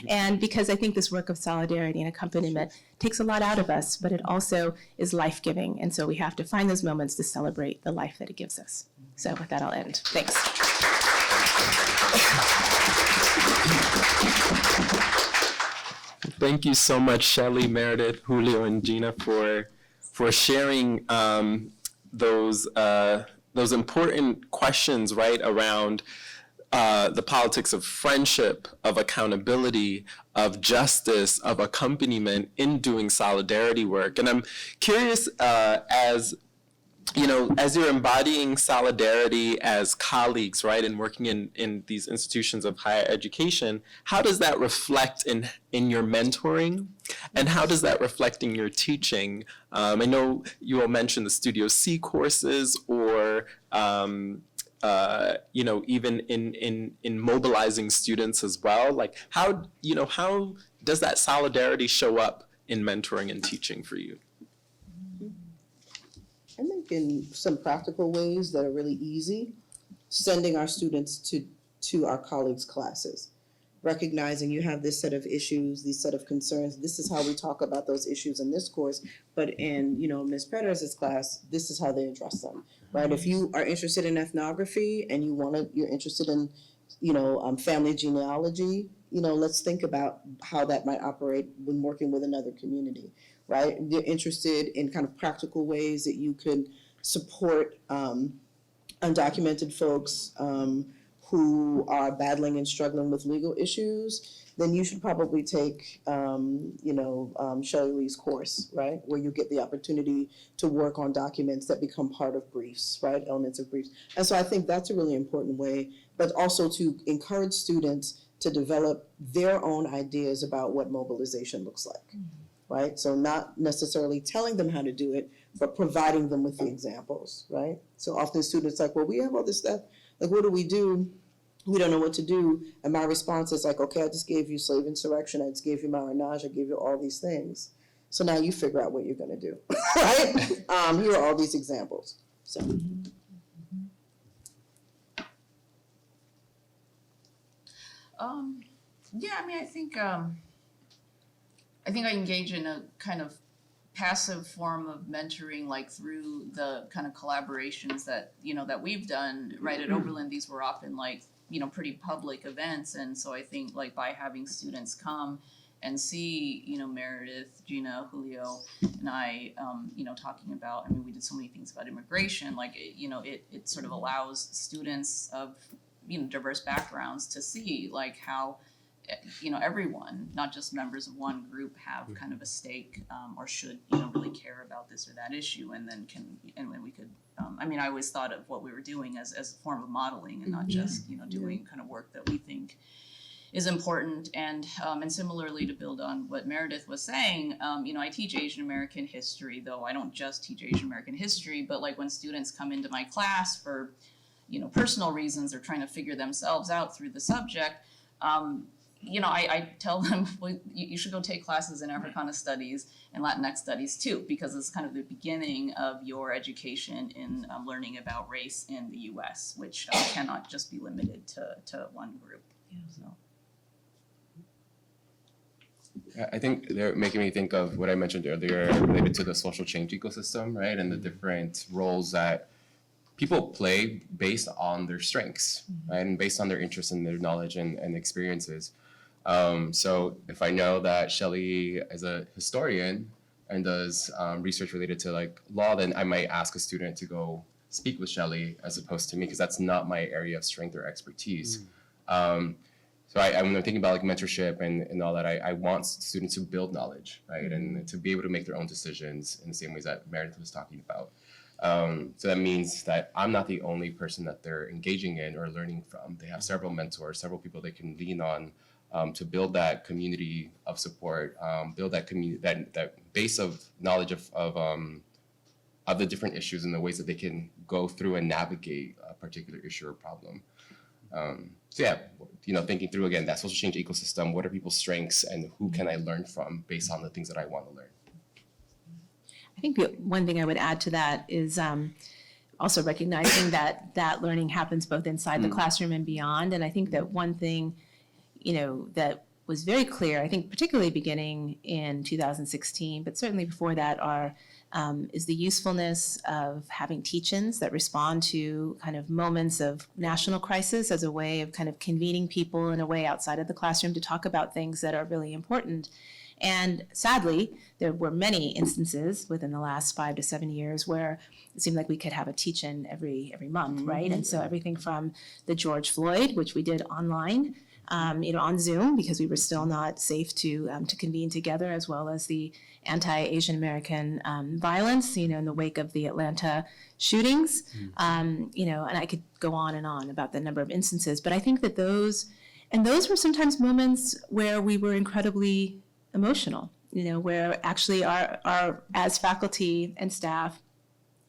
and because I think this work of solidarity and accompaniment takes a lot out of us, but it also is life-giving, and so we have to find those moments to celebrate the life that it gives us. So with that, I'll end. Thanks. Thank you so much, Shelley, Meredith, Julio, and Gina for sharing those important questions, right, around the politics of friendship, of accountability, of justice, of accompaniment in doing solidarity work. And I'm curious, as you're embodying solidarity as colleagues, right, and working in these institutions of higher education, how does that reflect in your mentoring? And how does that reflect in your teaching? I know you all mentioned the Studio C courses, or even in mobilizing students as well. Like how does that solidarity show up in mentoring and teaching for you? I think in some practical ways that are really easy, sending our students to our colleagues' classes, recognizing you have this set of issues, these set of concerns, this is how we talk about those issues in this course, but in, Ms. Perez's class, this is how they address them, right? If you are interested in ethnography and you're interested in, family genealogy, let's think about how that might operate when working with another community, right? You're interested in kind of practical ways that you could support undocumented folks who are battling and struggling with legal issues, then you should probably take, Shelley Lee's course, right? Where you get the opportunity to work on documents that become part of briefs, right? Elements of briefs. And so I think that's a really important way, but also to encourage students to develop their own ideas about what mobilization looks like, right? So not necessarily telling them how to do it, but providing them with the examples, right? So often students are like, well, we have all this stuff, like, what do? We don't know what to do. And my response is like, okay, I just gave you slave insurrection, I just gave you marronage, I gave you all these things. So now you figure out what you're gonna do, right? Here are all these examples, so. Yeah, I mean, I think I engage in a kind of passive form of mentoring, like through the kind of collaborations that, that we've done, right, at Oberlin. These were often like, pretty public events. And so I think like by having students come and see, Meredith, Gina, Julio, and I, talking about, we did so many things about immigration, like, it sort of allows students of, diverse backgrounds to see like how, everyone, not just members of one group, have kind of a stake or should, really care about this or that issue, and then we could, I always thought of what we were doing as a form of modeling and not just, doing kind of work that we think is important. And similarly, to build on what Meredith was saying, I teach Asian American history, though I don't just teach Asian American history, but like when students come into my class for, personal reasons or trying to figure themselves out through the subject, I tell them, well, you should go take classes in Africana studies and Latinx studies too, because it's kind of the beginning of your education in learning about race in the US, which cannot just be limited to one group. So. I think they're making me think of what I mentioned earlier related to the social change ecosystem, right? And the different roles that people play based on their strengths, right? And based on their interests and their knowledge and experiences. So if I know that Shelley is a historian and does research related to like law, then I might ask a student to go speak with Shelley as opposed to me, because that's not my area of strength or expertise. So when I'm thinking about like mentorship and all that, I want students to build knowledge, right? And to be able to make their own decisions in the same ways that Meredith was talking about. So that means that I'm not the only person that they're engaging in or learning from. They have several mentors, several people they can lean on to build that community of support, build that community, that base of knowledge of the different issues and the ways that they can go through and navigate a particular issue or problem. So yeah, thinking through again that social change ecosystem, what are people's strengths and who can I learn from based on the things that I want to learn? I think the one thing I would add to that is also recognizing that learning happens both inside the classroom and beyond. And I think that one thing, that was very clear, I think particularly beginning in 2016, but certainly before that, is the usefulness of having teach-ins that respond to kind of moments of national crisis as a way of kind of convening people in a way outside of the classroom to talk about things that are really important. And sadly, there were many instances within the last 5 to 7 years where it seemed like we could have a teach-in every month, right? And so everything from the George Floyd, which we did online, on Zoom because we were still not safe to convene together, as well as the anti-Asian American violence, in the wake of the Atlanta shootings, and I could go on and on about the number of instances. But I think that those were sometimes moments where we were incredibly emotional, where actually our as faculty and staff,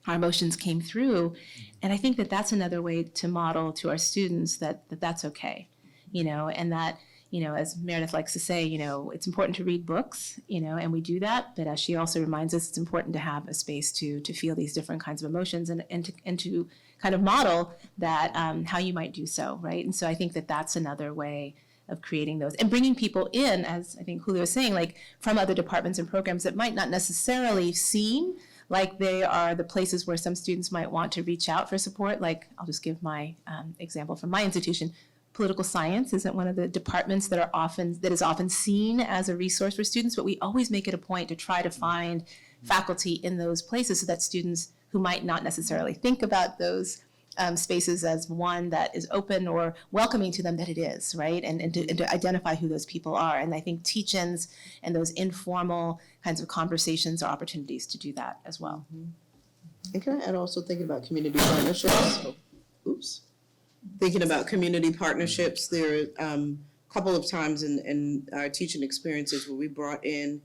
our emotions came through. And I think that that's another way to model to our students that that's okay, and that, as Meredith likes to say, it's important to read books, and we do that. But as she also reminds us, it's important to have a space to feel these different kinds of emotions and to kind of model that how you might do so, right? And so I think that that's another way of creating those and bringing people in, as I think Julio was saying, like from other departments and programs that might not necessarily seem like they are the places where some students might want to reach out for support. Like, I'll just give my example from my institution. Political science isn't one of the departments that is often seen as a resource for students, but we always make it a point to try to find faculty in those places so that students who might not necessarily think about those spaces as one that is open or welcoming to them, that it is, right? And to identify who those people are. And I think teach-ins and those informal kinds of conversations are opportunities to do that as well. And can I add also thinking about community partnerships? Thinking about community partnerships, there are couple of times in our teaching experiences where we brought in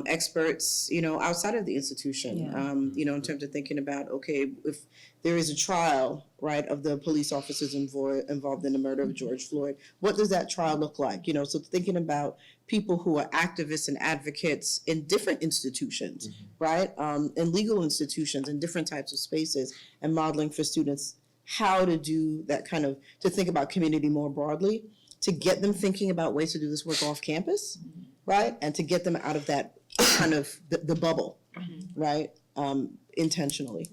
experts, outside of the institution, in terms of thinking about, okay, if there is a trial, right, of the police officers involved in the murder of George Floyd, what does that trial look like? So thinking about people who are activists and advocates in different institutions, right, in legal institutions, in different types of spaces, and modeling for students how to do that to think about community more broadly, to get them thinking about ways to do this work off campus, right? And to get them out of that kind of the bubble, right? Intentionally.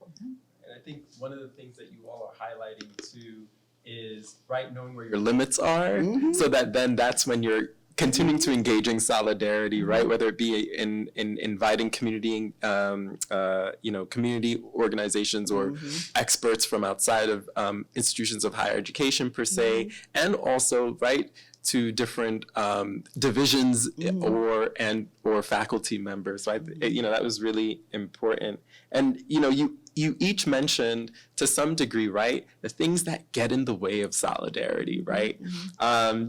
And I think one of the things that you all are highlighting too is, right, knowing where your limits are, so that then that's when you're continuing to engage in solidarity, right? Whether it be in inviting community, community organizations or experts from outside of institutions of higher education per se, and also, right, to different divisions or faculty members, right? That was really important. And you each mentioned to some degree, right, the things that get in the way of solidarity, right?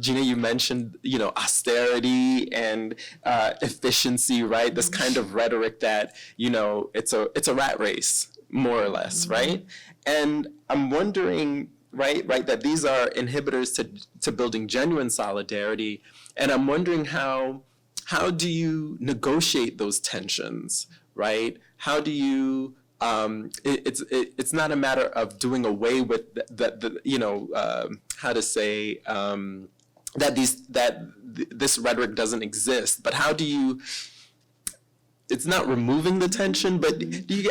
Gina, you mentioned, austerity and efficiency, right? This kind of rhetoric that, it's a rat race, more or less, right? And I'm wondering, right, that these are inhibitors to building genuine solidarity. And I'm wondering how do you negotiate those tensions, right? How do you it's not a matter of doing away with this rhetoric doesn't exist, but how do you? It's not removing the tension, but do you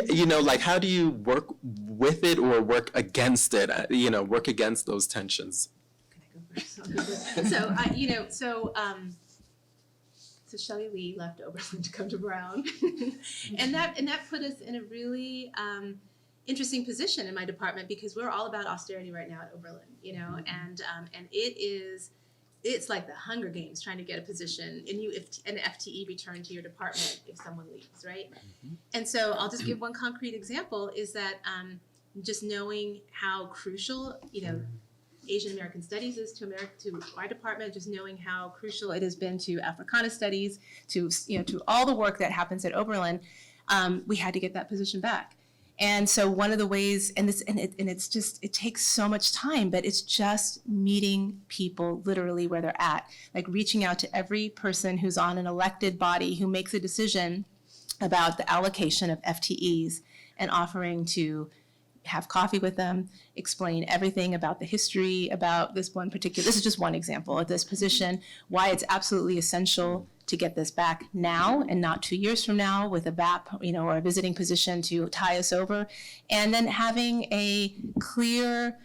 how do you work with it or work against it? Work against those tensions. Can I go first? So Shelley Lee left Oberlin to come to Brown, and that put us in a really interesting position in my department, because we're all about austerity right now at Oberlin, and it's like the Hunger Games trying to get a position, and an FTE return to your department if someone leaves, right? And so I'll just give one concrete example, is that just knowing how crucial, Asian American Studies is to our department, just knowing how crucial it has been to Africana Studies, to all the work that happens at Oberlin, we had to get that position back. And so one of the ways, it takes so much time, but it's just meeting people literally where they're at, like reaching out to every person who's on an elected body who makes a decision about the allocation of FTEs, and offering to have coffee with them, explain everything about the history, about this is just one example of this position, why it's absolutely essential to get this back now and not 2 years from now with a BAP, or a visiting position to tie us over, and then having a clear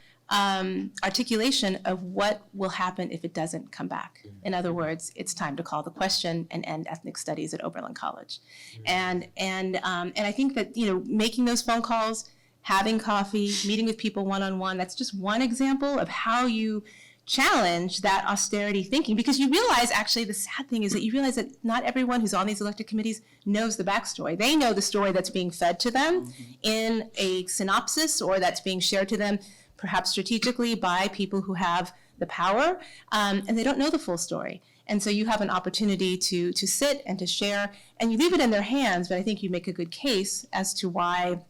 articulation of what will happen if it doesn't come back. In other words, it's time to call the question and end ethnic studies at Oberlin College. And I think that, making those phone calls, having coffee, meeting with people one-on-one, that's just one example of how you challenge that austerity thinking, because you realize, actually, the sad thing is that you realize that not everyone who's on these elected committees knows the backstory. They know the story that's being fed to them in a synopsis, or that's being shared to them perhaps strategically by people who have the power, and they don't know the full story. And so you have an opportunity to sit and to share, and you leave it in their hands, but I think you make a good case as to why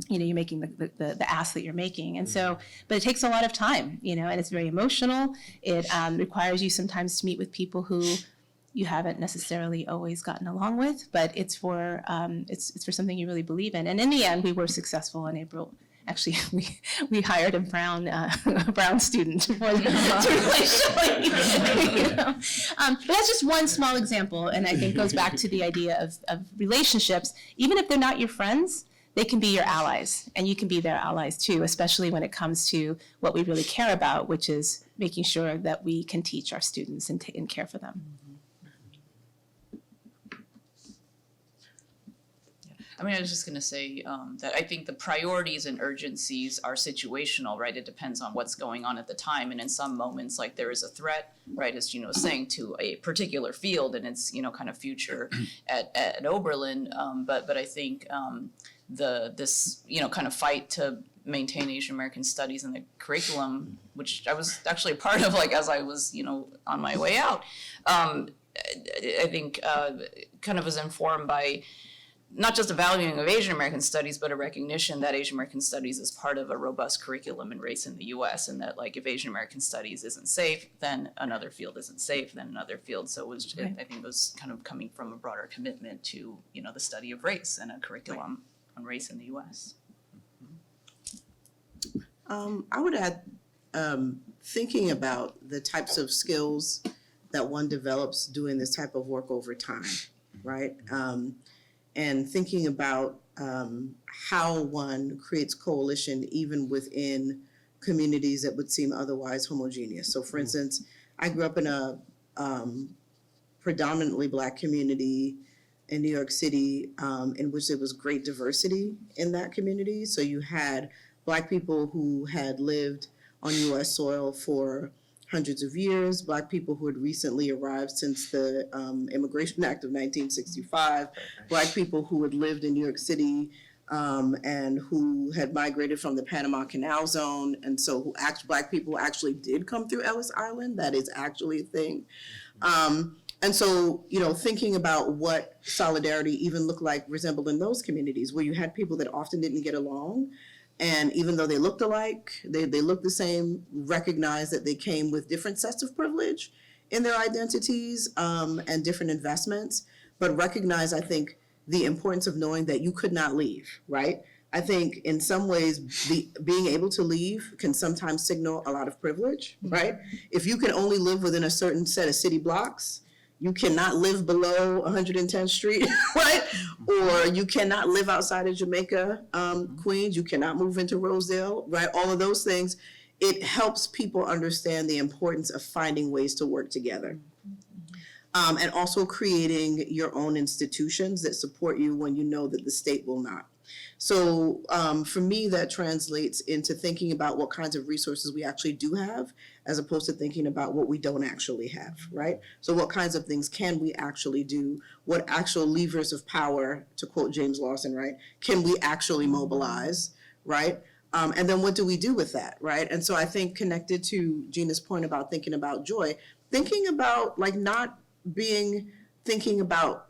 you're making the ask that you're making. And so, but it takes a lot of time, and it's very emotional. It requires you sometimes to meet with people who you haven't necessarily always gotten along with, but it's for something you really believe in. And in the end, we were successful in April. Actually, we hired a Brown student to replace Shelley. But that's just one small example, and I think goes back to the idea of relationships. Even if they're not your friends, they can be your allies, and you can be their allies too, especially when it comes to what we really care about, which is making sure that we can teach our students and care for them. I mean, I was just going to say that I think the priorities and urgencies are situational, right? It depends on what's going on at the time. And in some moments, like there is a threat, right, as Gina was saying, to a particular field and its, kind of future at Oberlin. But I think this kind of fight to maintain Asian American studies in the curriculum, which I was actually a part of, like, as I was, on my way out. I think kind of was informed by not just a valuing of Asian American studies, but a recognition that Asian American studies is part of a robust curriculum in race in the US, and that, like, if Asian American studies isn't safe, then another field isn't safe, then another field. So it was, I think it was kind of coming from a broader commitment to, the study of race and a curriculum on race in the US. I would add, thinking about the types of skills that one develops doing this type of work over time, right? And thinking about how one creates coalition even within communities that would seem otherwise homogeneous. So for instance, I grew up in a predominantly Black community in New York City, in which there was great diversity in that community. So you had Black people who had lived on US soil for hundreds of years, Black people who had recently arrived since the Immigration Act of 1965, Black people who had lived in New York City and who had migrated from the Panama Canal Zone, and so Black people actually did come through Ellis Island. That is actually a thing. And so, thinking about what solidarity even looked like resembled in those communities, where you had people that often didn't get along, and even though they looked alike, they looked the same, recognized that they came with different sets of privilege in their identities and different investments, but recognize, I think, the importance of knowing that you could not leave, right? I think in some ways, being able to leave can sometimes signal a lot of privilege, right? If you can only live within a certain set of city blocks, you cannot live below 110th Street, right? Or you cannot live outside of Jamaica, Queens. You cannot move into Rosedale, right? All of those things. It helps people understand the importance of finding ways to work together. And also creating your own institutions that support you when you know that the state will not. So for me, that translates into thinking about what kinds of resources we actually do have, as opposed to thinking about what we don't actually have, right? So what kinds of things can we actually do? What actual levers of power, to quote James Lawson, right, can we actually mobilize, right? And then what do we do with that, right? And so I think, connected to Gina's point about thinking about joy, thinking about, like, not thinking about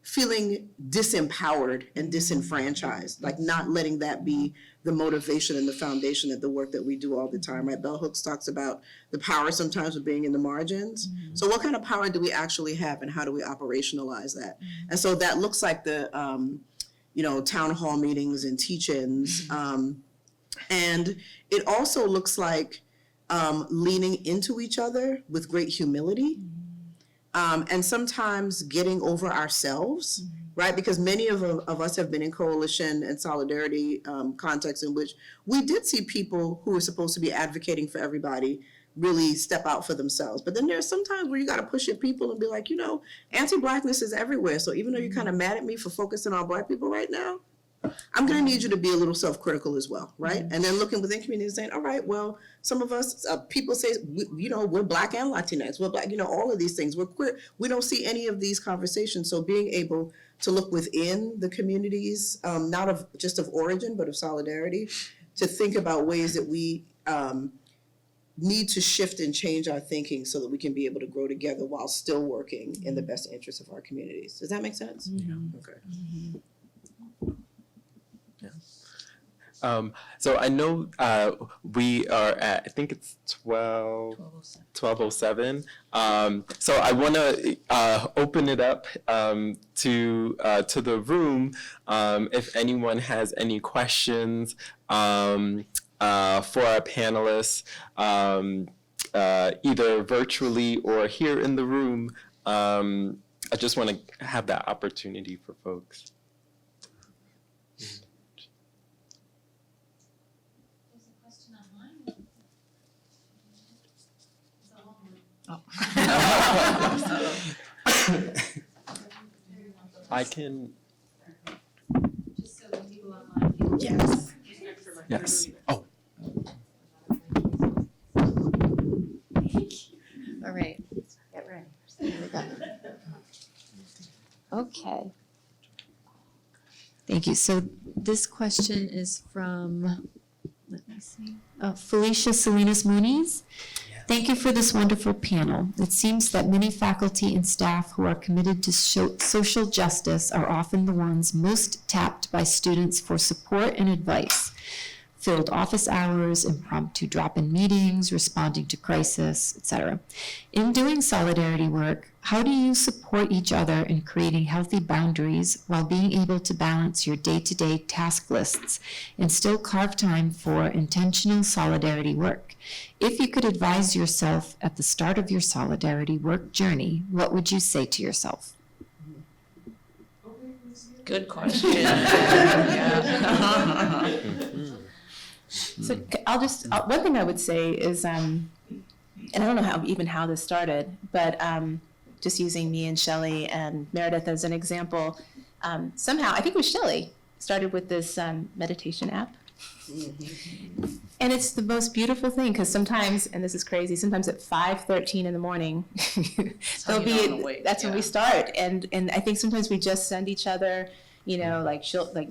feeling disempowered and disenfranchised, like not letting that be the motivation and the foundation of the work that we do all the time, right? Bell Hooks talks about the power sometimes of being in the margins. So what kind of power do we actually have, and how do we operationalize that? And so that looks like the, town hall meetings and teach-ins. And it also looks like leaning into each other with great humility. And sometimes getting over ourselves, right? Because many of us have been in coalition and solidarity contexts in which we did see people who are supposed to be advocating for everybody really step out for themselves. But then there's sometimes where you got to push your people and be like, anti-Blackness is everywhere. So even though you're kind of mad at me for focusing on Black people right now, I'm going to need you to be a little self-critical as well, right? And then looking within communities saying, all right, well, some of us, people say, we're Black and Latinx, we're Black, all of these things, we're queer. We don't see any of these conversations. So being able to look within the communities, not of just of origin, but of solidarity, to think about ways that we need to shift and change our thinking so that we can be able to grow together while still working in the best interest of our communities. Does that make sense? Okay. So I know we are at, I think it's 12:07. So I want to open it up to the room if anyone has any questions for our panelists, either virtually or here in the room. I just want to have that opportunity for folks. I can. Just so the people online. Yes. Yes. Oh. All right, get ready. Here we go. Okay. Thank you. So this question is from, let me see, Felicia Salinas Muniz. Thank you for this wonderful panel. It seems that many faculty and staff who are committed to social justice are often the ones most tapped by students for support and advice. Filled office hours, impromptu drop-in meetings, responding to crisis, etc. In doing solidarity work, how do you support each other in creating healthy boundaries while being able to balance your day-to-day task lists and still carve time for intentional solidarity work? If you could advise yourself at the start of your solidarity work journey, what would you say to yourself? Good question. Yeah. So I'll just, one thing I would say is, and I don't know how this started, but just using me and Shelley and Meredith as an example, somehow, I think it was Shelley, started with this meditation app. And it's the most beautiful thing, because sometimes, and this is crazy, sometimes at 5:13 in the morning, how you know I'm awake, that's when we start. And I think sometimes we just send each other, you know, like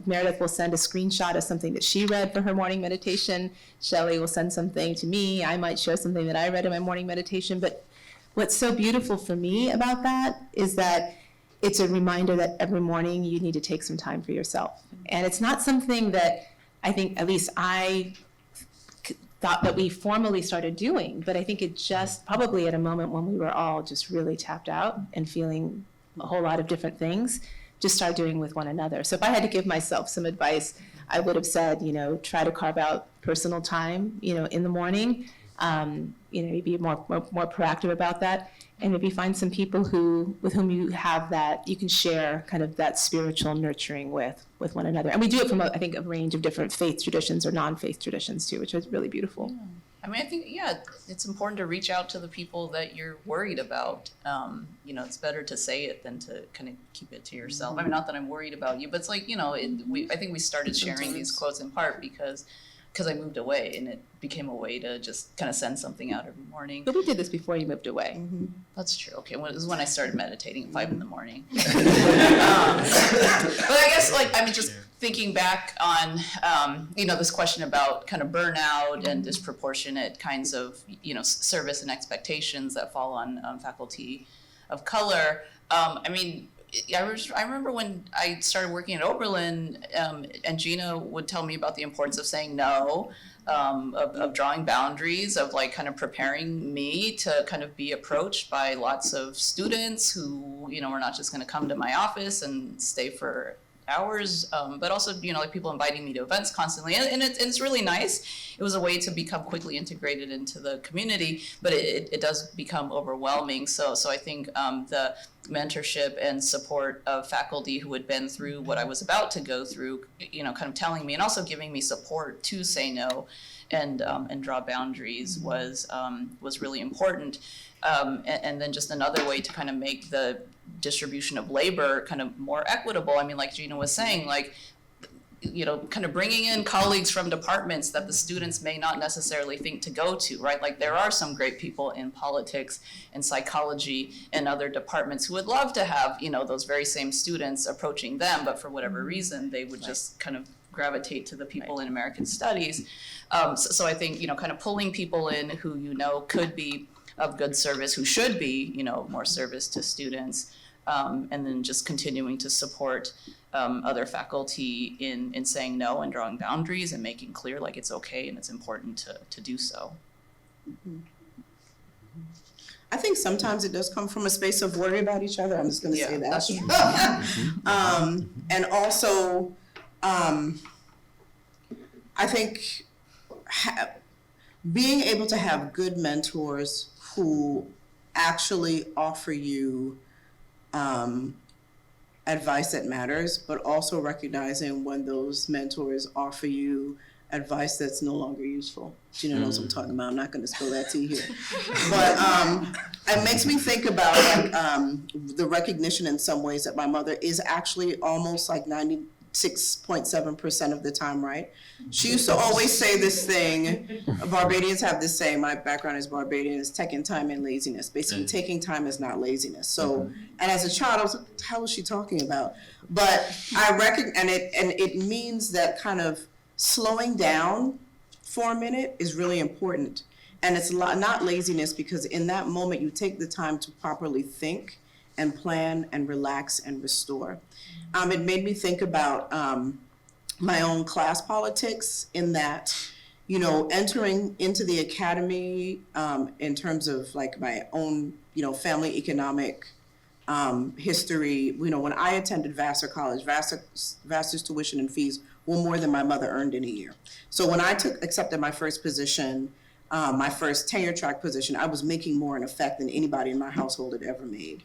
Meredith will send a screenshot of something that she read for her morning meditation. Shelley will send something to me. I might share something that I read in my morning meditation. But what's so beautiful for me about that is that it's a reminder that every morning you need to take some time for yourself. And it's not something that I think, at least I thought that we formally started doing, but I think it just probably at a moment when we were all just really tapped out and feeling a whole lot of different things, just start doing with one another. So if I had to give myself some advice, I would have said, you know, try to carve out personal time, you know, in the morning, you know, be more proactive about that, and maybe find some people with whom you have that, you can share kind of that spiritual nurturing with one another. And we do it from, I think, a range of different faith traditions or non-faith traditions too, which is really beautiful. Yeah. I mean, I think, yeah, it's important to reach out to the people that you're worried about. You know, it's better to say it than to kind of keep it to yourself. I mean, not that I'm worried about you, but it's like, you know, I think we started sharing these quotes in part because I moved away, and it became a way to just kind of send something out every morning. But we did this before you moved away. Mm-hmm. That's true. Okay, well, this is when I started meditating at 5 a.m. But I guess, like, I mean, just thinking back on, you know, this question about kind of burnout and disproportionate kinds of, you know, service and expectations that fall on faculty of color. I mean, I remember when I started working at Oberlin, and Gina would tell me about the importance of saying no, of drawing boundaries, of like kind of preparing me to kind of be approached by lots of students who, you know, were not just going to come to my office and stay for hours, but also, you know, like people inviting me to events constantly, and it's really nice. It was a way to become quickly integrated into the community, but it does become overwhelming. So I think the mentorship and support of faculty who had been through what I was about to go through, you know, kind of telling me and also giving me support to say no and draw boundaries was really important. And then just another way to kind of make the distribution of labor kind of more equitable. I mean, like Gina was saying, like, you know, kind of bringing in colleagues from departments that the students may not necessarily think to go to, right? Like, there are some great people in politics and psychology and other departments who would love to have, you know, those very same students approaching them, but for whatever reason, they would just kind of gravitate to the people in American studies. So I think, you know, kind of pulling people in who, you know, could be of good service, who should be, you know, more service to students, and then just continuing to support other faculty in saying no and drawing boundaries and making clear like it's okay and it's important to do so. I think sometimes it does come from a space of worry about each other. I'm just going to say that. That's true. And also, I think being able to have good mentors who actually offer you advice that matters, but also recognizing when those mentors offer you advice that's no longer useful. Gina knows what I'm talking about. I'm not going to spill that tea here. But it makes me think about like the recognition in some ways that my mother is actually almost like 90 6.7% of the time, right? She used to always say this thing, Barbadians have this saying, my background is Barbadian, is taking time and laziness. Basically, taking time is not laziness. So, and as a child, I was like, what the hell is she talking about? But I reckon, and it means that kind of slowing down for a minute is really important. And it's not laziness, because in that moment, you take the time to properly think and plan and relax and restore. It made me think about my own class politics, in that, you know, entering into the academy in terms of like my own, you know, family economic history. You know, when I attended Vassar College, Vassar's tuition and fees were more than my mother earned in a year. So when I accepted my first position, my first tenure track position, I was making more in effect than anybody in my household had ever made.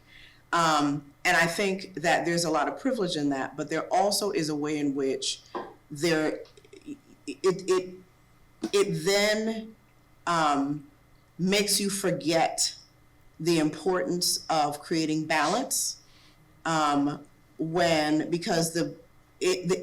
And I think that there's a lot of privilege in that, but there also is a way in which it then makes you forget the importance of creating balance, because the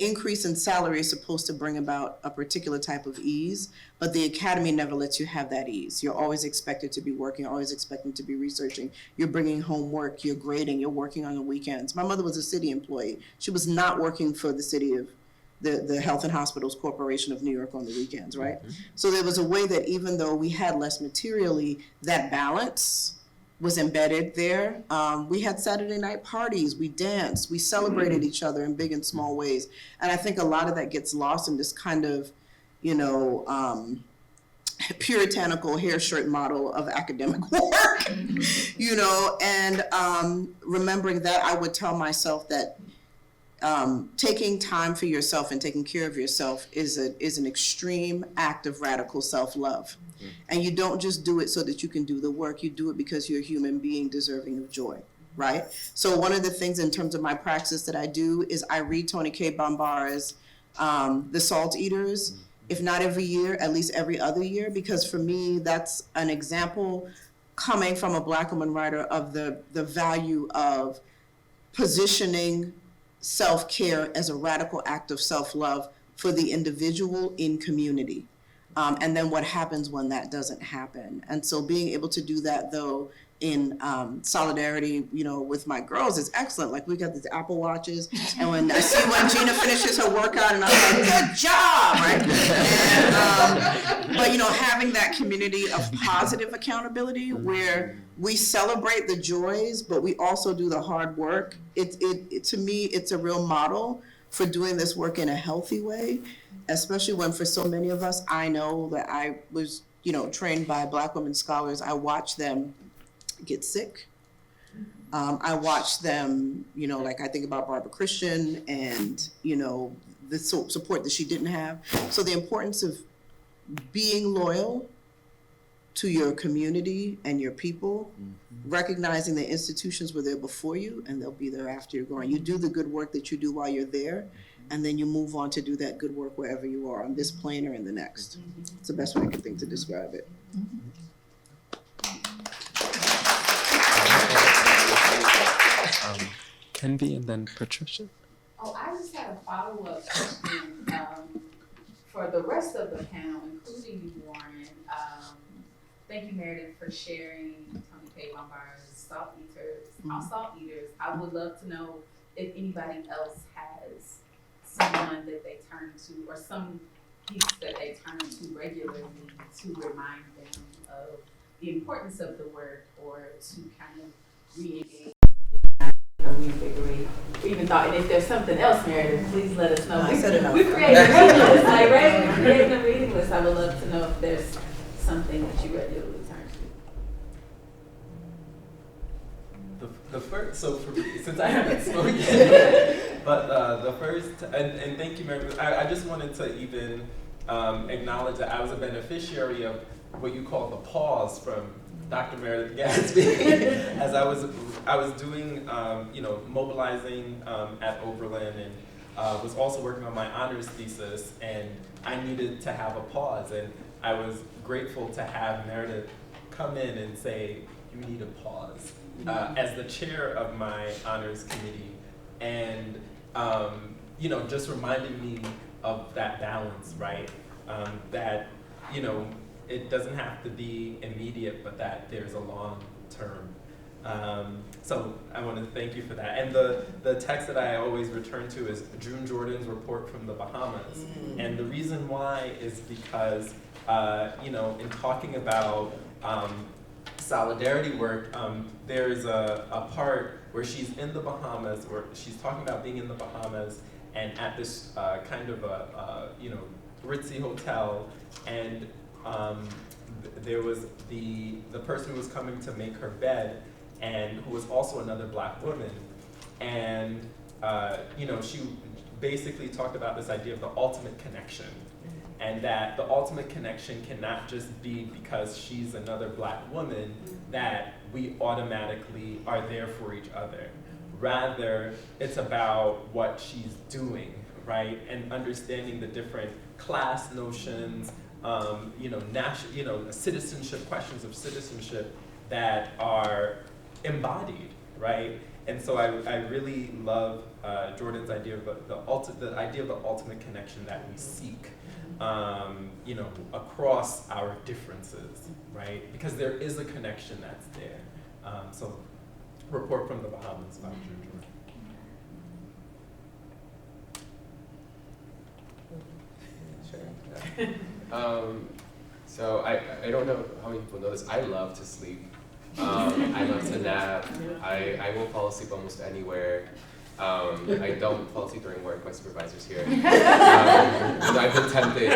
increase in salary is supposed to bring about a particular type of ease, but the academy never lets you have that ease. You're always expected to be working, always expected to be researching. You're bringing home work, you're grading, you're working on the weekends. My mother was a city employee. She was not working for the city of the Health and Hospitals Corporation of New York on the weekends, right? So there was a way that even though we had less materially, that balance was embedded there. We had Saturday night parties, we danced, we celebrated each other in big and small ways. And I think a lot of that gets lost in this kind of, you know, puritanical hair shirt model of academic work, you know, and remembering that, I would tell myself that taking time for yourself and taking care of yourself is an extreme act of radical self-love. And you don't just do it so that you can do the work, you do it because you're a human being deserving of joy, right? So one of the things in terms of my praxis that I do is I read Toni K. Bambara's The Salt Eaters, if not every year, at least every other year, because for me, that's an example coming from a Black woman writer of the value of positioning self-care as a radical act of self-love for the individual in community. And then what happens when that doesn't happen. And so being able to do that, though, in solidarity, you know, with my girls is excellent. Like, we got these Apple Watches, and when I see when Gina finishes her workout, and I'm like, good job, right? And, but, you know, having that community of positive accountability where we celebrate the joys, but we also do the hard work. It to me, it's a real model for doing this work in a healthy way, especially when for so many of us, I know that I was, you know, trained by Black women scholars. I watched them get sick. I watched them, you know, like I think about Barbara Christian and, you know, the support that she didn't have. So the importance of being loyal to your community and your people, recognizing that institutions were there before you and they'll be there after you're gone. You do the good work that you do while you're there, and then you move on to do that good work wherever you are, on this plane or in the next. It's the best way I can think to describe it. Kenvi and then Patricia. Oh, I just had a follow-up question for the rest of the panel, including you, Warren. Thank you, Meredith, for sharing Toni K. Bambara's Salt Eaters. I would love to know if anybody else has someone that they turn to, or some piece that they turn to regularly to remind them of the importance of the work, or to kind of re-engage or reinvigorate, or even thought. And if there's something else, Meredith, please let us know. I said enough. We created a reading list, like, right? We created a reading list. I would love to know if there's something that you regularly turn to. The first, so for me, since I haven't spoken, but the first, and thank you, Meredith. I just wanted to even acknowledge that I was a beneficiary of what you call the pause from Dr. Meredith Gadsby, as I was doing, you know, mobilizing at Oberlin, and was also working on my honors thesis, and I needed to have a pause, and I was grateful to have Meredith come in and say, you need a pause, as the chair of my honors committee. And just reminding me of that balance, right? That, it doesn't have to be immediate, but that there's a long term. So I want to thank you for that. And the text that I always return to is June Jordan's report from the Bahamas. And the reason why is because, in talking about solidarity work, there's a part where she's in the Bahamas, where she's talking about being in the Bahamas and at this kind of a ritzy hotel, and there was the person who was coming to make her bed, and who was also another Black woman, and she basically talked about this idea of the ultimate connection, and that the ultimate connection cannot just be because she's another Black woman that we automatically are there for each other. Rather, it's about what she's doing, right? And understanding the different class notions, citizenship, questions of citizenship that are embodied, right? And so I really love Jordan's idea of the idea of the ultimate connection that we seek, across our differences, right? Because there is a connection that's there. So, report from the Bahamas by Jordan. So I don't know how many people know this. I love to sleep. I love to nap. I will fall asleep almost anywhere. I don't fall asleep during work. My supervisor's here. I've been tempted.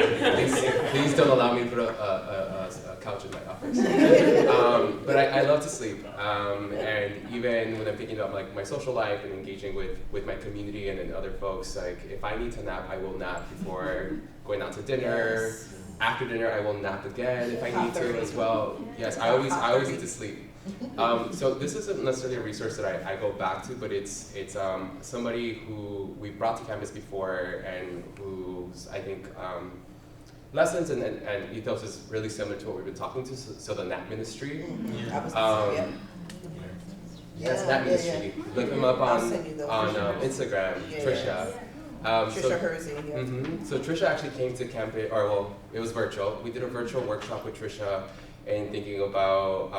Please don't allow me to put a couch in my office. But I love to sleep. And even when I'm thinking about like my social life and engaging with my community and then other folks, like if I need to nap, I will nap before going out to dinner. Yes. After dinner, I will nap again if I need to as well. Yes, I always need to sleep. So this isn't necessarily a resource that I go back to, but it's somebody who we brought to campus before and whose I think lessons and ethos is really similar to what we've been talking to. So the NAP ministry. Yes, NAP ministry. Look them up on Instagram. Trisha. Trisha Hersey, yeah. So Trisha actually came to campus, it was virtual. We did a virtual workshop with Trisha and thinking about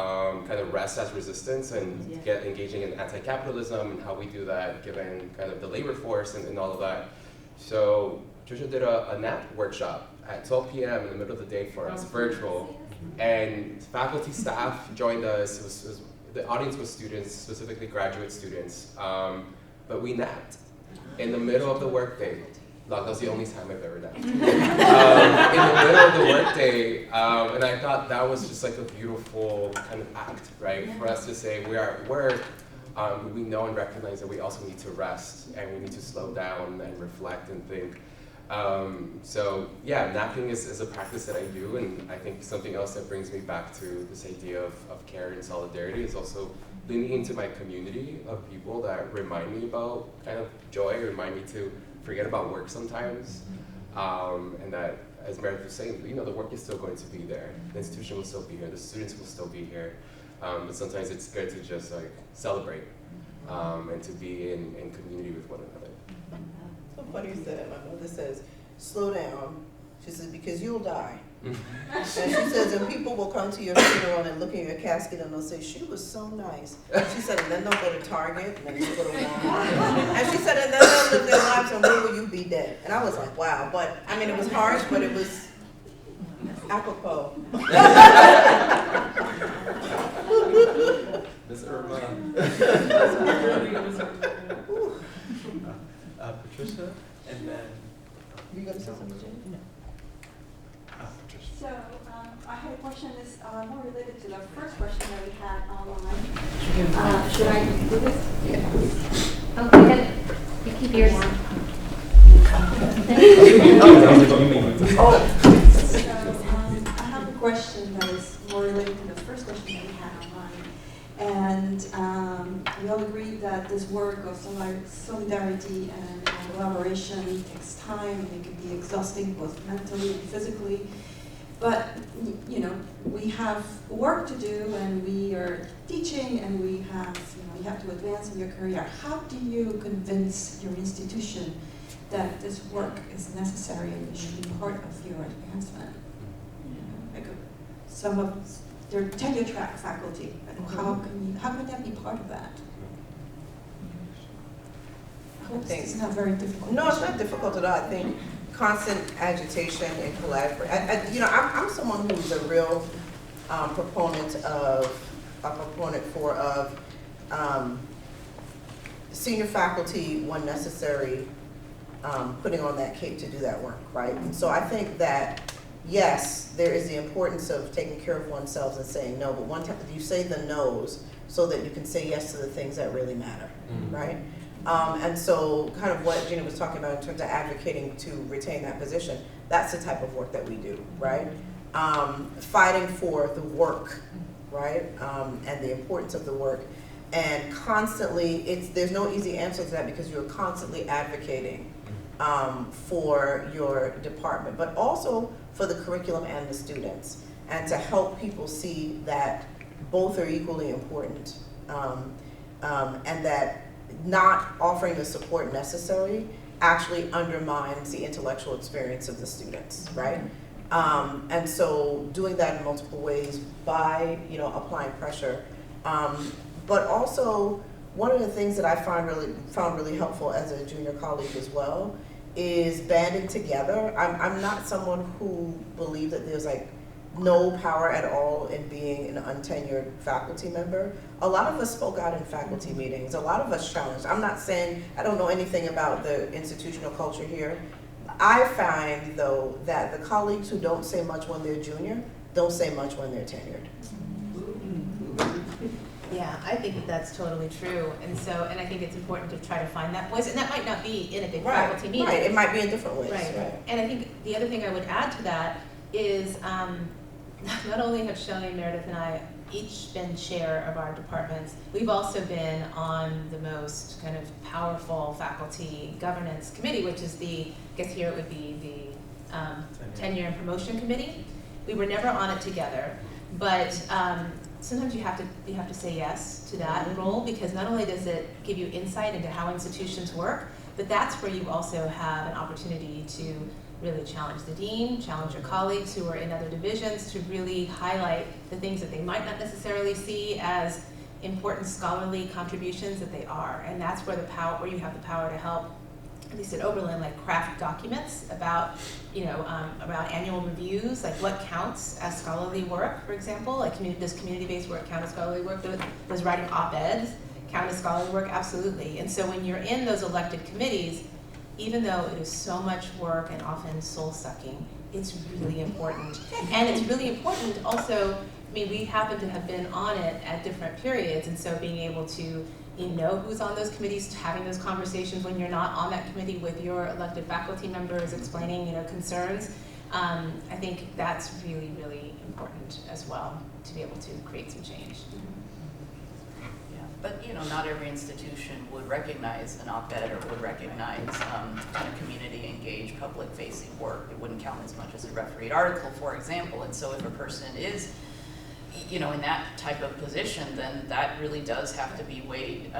kind of rest as resistance and engaging in anti-capitalism and how we do that given kind of the labor force and all of that. So Trisha did a NAP workshop at 12 p.m. in the middle of the day for us, virtual. And faculty, staff joined us. The audience was students, specifically graduate students, but we napped in the middle of the workday. That was the only time I've ever napped. In the middle of the workday, and I thought that was just like a beautiful kind of act, right? For us to say we are at work, we know and recognize that we also need to rest and we need to slow down and reflect and think. So yeah, napping is a practice that I do, and I think something else that brings me back to this idea of care and solidarity is also leaning into my community of people that remind me about kind of joy, remind me to forget about work sometimes, and that, as Meredith was saying, the work is still going to be there. The institution will still be here, the students will still be here, but sometimes it's good to just like celebrate and to be in community with one another. So funny you said that. My mother says, slow down. She says, because you'll die. And she says, and people will come to your funeral and look in your casket and they'll say, she was so nice. She said, and then they'll go to Target, and then they'll go to Walmart. And she said, and then they'll live their lives, and when will you be dead? And I was like, wow. But, I mean, it was harsh, but it was apropos. Ms. Irma. Patricia, and then... You got to say something, Jane? No. So I had a question that's more related to the first question that we had online. Should I do this? Yeah. Okay, you keep yours. So I have a question that is more related to the first question that we had online. And we all agree that this work of solidarity and collaboration takes time, and it can be exhausting both mentally and physically. But, we have work to do, and we are teaching, and we have, you have to advance in your career. How do you convince your institution that this work is necessary and should be part of your advancement. You know, like some of their tenure track faculty, and how can that be part of that? I hope it's not very difficult. No, it's not difficult at all. I think constant agitation and collaboration. You know, I'm someone who's a real proponent for senior faculty, when necessary, putting on that cape to do that work, right? So I think that, yes, there is the importance of taking care of oneself and saying no, but one time you say the no's so that you can say yes to the things that really matter, right? And so kind of what Gina was talking about in terms of advocating to retain that position, that's the type of work that we do, right? Fighting for the work, right? And the importance of the work. And constantly, there's no easy answer to that because you're constantly advocating for your department, but also for the curriculum and the students, and to help people see that both are equally important, and that not offering the support necessary actually undermines the intellectual experience of the students, right? And so doing that in multiple ways by, you know, applying pressure. But also, one of the things that I found really helpful as a junior colleague as well is banding together. I'm not someone who believes that there's like no power at all in being an untenured faculty member. A lot of us spoke out in faculty meetings. A lot of us challenged. I'm not saying I don't know anything about the institutional culture here. I find, though, that the colleagues who don't say much when they're junior don't say much when they're tenured. Yeah, I think that that's totally true, and I think it's important to try to find that voice, and that might not be in a big faculty meeting. Right, it might be in different ways. Right. And I think the other thing I would add to that is not only have Shelley and Meredith and I each been chair of our departments, we've also been on the most kind of powerful faculty governance committee, which is I guess here it would be the tenure and promotion committee. We were never on it together, but sometimes you have to say yes to that role, because not only does it give you insight into how institutions work, but that's where you also have an opportunity to really challenge the dean, challenge your colleagues who are in other divisions, to really highlight the things that they might not necessarily see as important scholarly contributions that they are. And that's where where you have the power to help, at least at Oberlin, like craft documents about, about annual reviews, like what counts as scholarly work, for example, like does community-based work count as scholarly work? Does writing op-eds count as scholarly work? Absolutely. And so when you're in those elected committees, even though it is so much work and often soul-sucking, it's really important. And it's really important also, we happen to have been on it at different periods, and so being able to who's on those committees, having those conversations when you're not on that committee with your elected faculty members, explaining concerns, I think that's really, really important as well, to be able to create some change. But not every institution would recognize an op-ed or would recognize kind of community engaged, public-facing work. It wouldn't count as much as a refereed article, for example. And so if a person is, in that type of position, then that really does have to be weighed,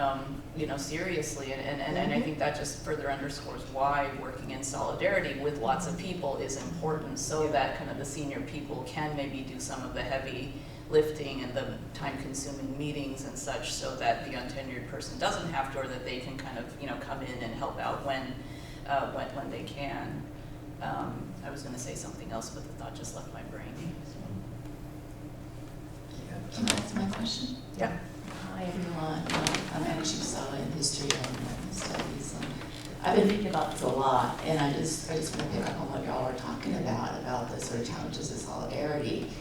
seriously. And I think that just further underscores why working in solidarity with lots of people is important, so that kind of the senior people can maybe do some of the heavy lifting and the time-consuming meetings and such, so that the untenured person doesn't have to, or that they can kind of come in and help out when they can. I was going to say something else, but the thought just left my brain. Can I ask my question? Yeah. Hi everyone. I'm Angie Sala in History and American Studies. I've been thinking about this a lot, and I just want to pick up on what y'all were talking about the sort of challenges of solidarity.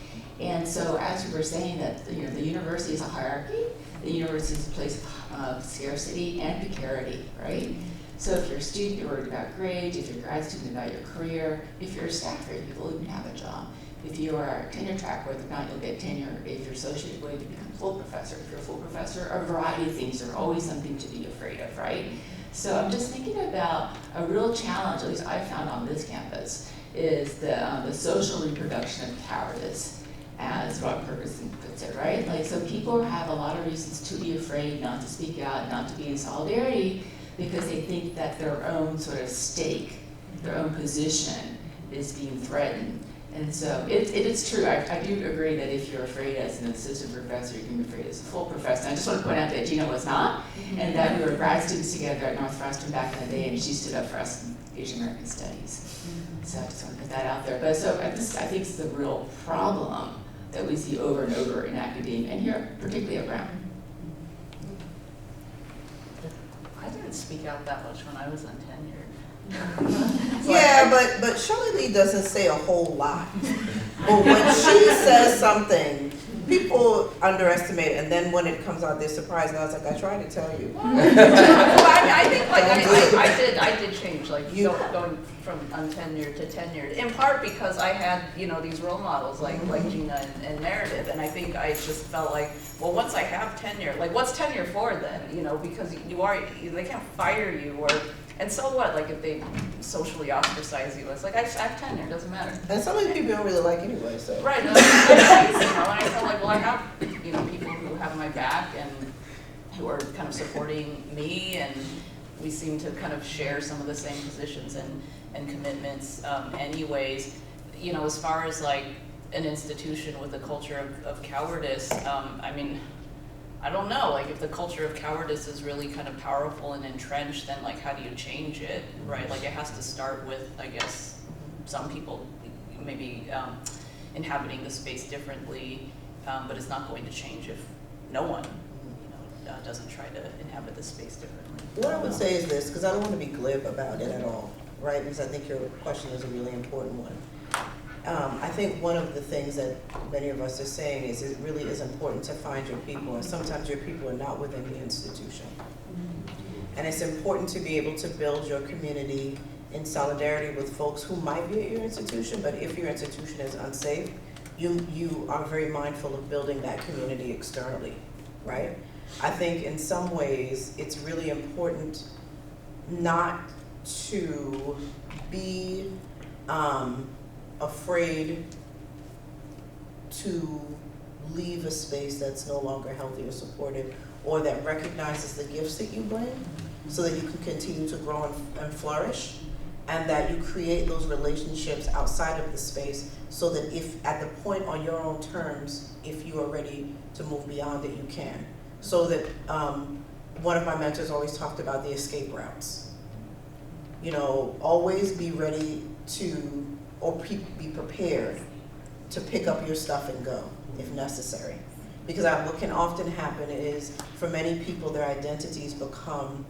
And so, as you were saying that the university is a hierarchy, the university is a place of scarcity and precarity, right? So if you're a student, you're worried about grades. If you're a grad student, about your career. If you're a staffer, you will even have a job. If you are a tenure track, whether or not you'll get tenure. If you're associate, you're going to become full professor. If you're a full professor, a variety of things are always something to be afraid of, right? So I'm just thinking about a real challenge, at least I found on this campus, is the social reproduction of cowardice, as Rob Ferguson puts it, right? Like, so people have a lot of reasons to be afraid, not to speak out, not to be in solidarity, because they think that their own sort of stake, their own position is being threatened. And so it is true. I do agree that if you're afraid as an assistant professor, you can be afraid as a full professor. I just want to point out that Gina was not, and that we were grad students together at Northwestern back in the day, and she stood up for us in Asian American Studies. So I just want to put that out there. But so I think it's the real problem that we see over and over in academia, and here, particularly at Brown. I didn't speak out that much when I was on tenure. Yeah, but Shelley Lee doesn't say a whole lot. But when she says something, people underestimate it, and then when it comes out, they're surprised. And I was like, I tried to tell you. Well, I think like I did change, like going from untenured to tenured, in part because I had, you know, these role models like Gina and Meredith, and I think I just felt like, well, once I have tenure, like what's tenure for then? You know, because they can't fire you, or and so what? Like if they socially ostracize you, it's like I have tenure, doesn't matter. And some of the people don't really like anyway, so. Right, no, that's nice, you know, and I felt like, well, I have, you know, people who have my back and who are kind of supporting me, and we seem to kind of share some of the same positions and commitments anyways. You know, as far as like an institution with a culture of cowardice, I mean, I don't know, like if the culture of cowardice is really kind of powerful and entrenched, then like how do you change it, right? Like it has to start with, I guess, some people maybe inhabiting the space differently, but it's not going to change if no one, you know, doesn't try to inhabit the space differently. What I would say is this, because I don't want to be glib about it at all, right? Because I think your question is a really important one. I think one of the things that many of us are saying is it really is important to find your people, and sometimes your people are not within the institution. And it's important to be able to build your community in solidarity with folks who might be at your institution, but if your institution is unsafe, you are very mindful of building that community externally, right? I think in some ways it's really important not to be afraid to leave a space that's no longer healthy or supportive, or that recognizes the gifts that you bring so that you can continue to grow and flourish, and that you create those relationships outside of the space so that if at the point on your own terms, if you are ready to move beyond it, you can. So that one of my mentors always talked about the escape routes. You know, always be ready to, or be prepared to pick up your stuff and go if necessary. Because what can often happen is for many people, their identities become,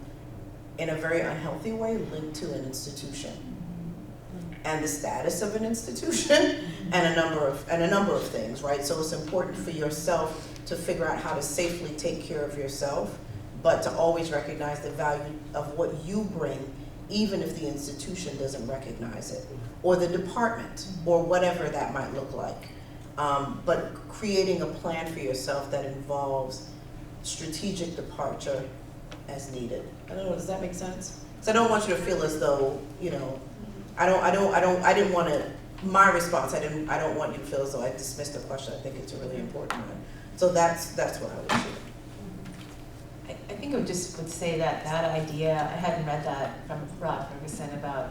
in a very unhealthy way, linked to an institution and the status of an institution and a number of things, right? So it's important for yourself to figure out how to safely take care of yourself, but to always recognize the value of what you bring, even if the institution doesn't recognize it, or the department, or whatever that might look like. But creating a plan for yourself that involves strategic departure as needed. I don't know, does that make sense? So I don't want you to feel as though, you know, I didn't want to, my response, I don't want you to feel as though I dismissed the question. I think it's a really important one. So that's what I would do. I think I would say that idea, I hadn't read that from Rod Ferguson about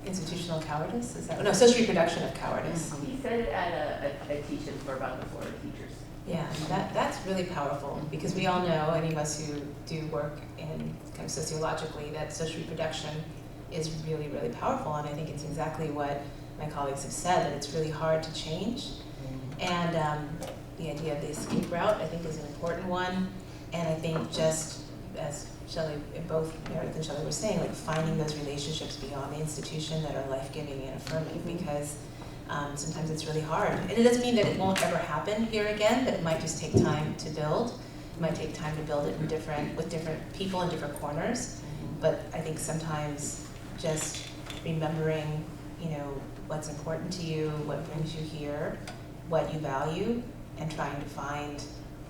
institutional cowardice, is that, no, social reproduction of cowardice. He said it at a teach-in for about the Florida teachers. Yeah, that's really powerful, because we all know, any of us who do work in kind of sociologically, that social reproduction is really, really powerful, and I think it's exactly what my colleagues have said, that it's really hard to change. And the idea of the escape route, I think, is an important one, and I think just as Shelley, both Meredith and Shelley were saying, like finding those relationships beyond the institution that are life-giving and affirming, because sometimes it's really hard. And it doesn't mean that it won't ever happen here again, but it might just take time to build. It might take time to build it with different people in different corners. But I think sometimes just remembering, you know, what's important to you, what brings you here, what you value, and trying to find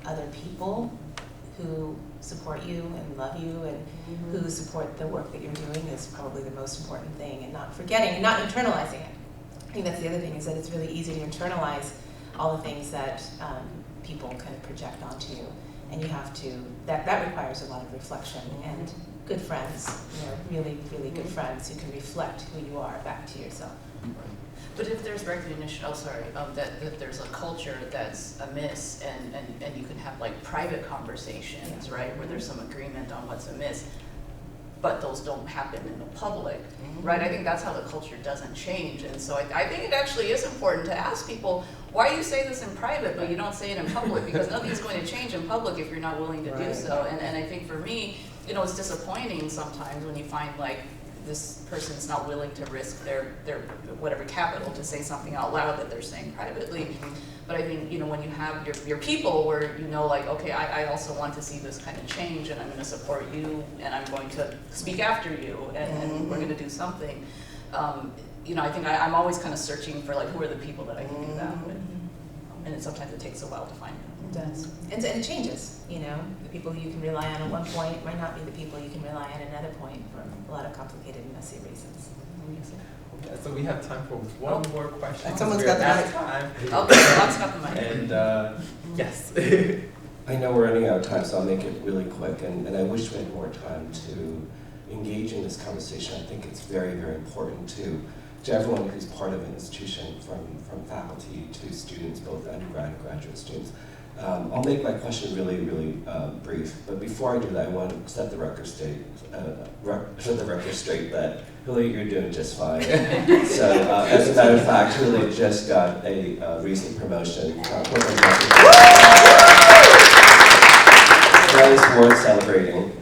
other people who support you and love you and who support the work that you're doing is probably the most important thing, and not forgetting and not internalizing it. I think that's the other thing, is that it's really easy to internalize all the things that people kind of project onto you. And you have to, that requires a lot of reflection and good friends, really, really good friends who can reflect who you are back to yourself. But if there's recognition, that there's a culture that's amiss and you can have like private conversations, right, where there's some agreement on what's amiss, but those don't happen in the public, right? I think that's how the culture doesn't change. And so I think it actually is important to ask people, why do you say this in private but you don't say it in public? Because nothing's going to change in public if you're not willing to do so. And I think for me, it's disappointing sometimes when you find like this person's not willing to risk their whatever capital to say something out loud that they're saying privately. But I think, when you have your people where like, okay, I also want to see this kind of change and I'm going to support you and I'm going to speak after you and we're going to do something. I think I'm always kind of searching for like, who are the people that I can do that with? And sometimes it takes a while to find them. It does. And it changes, the people who you can rely on at one point might not be the people you can rely on at another point for a lot of complicated and messy reasons. Okay, so we have time for one more question. Someone's got the mic. Time. Okay, someone's got the mic. And yes. I know we're running out of time, so I'll make it really quick. And I wish we had more time to engage in this conversation. I think it's very, very important to everyone who's part of an institution, from faculty to students, both undergrad and graduate students. I'll make my question really, really brief. But before I do that, I want to set the record straight. That Julio, you're doing just fine. So, as a matter of fact, Julio just got a recent promotion. That is worth celebrating.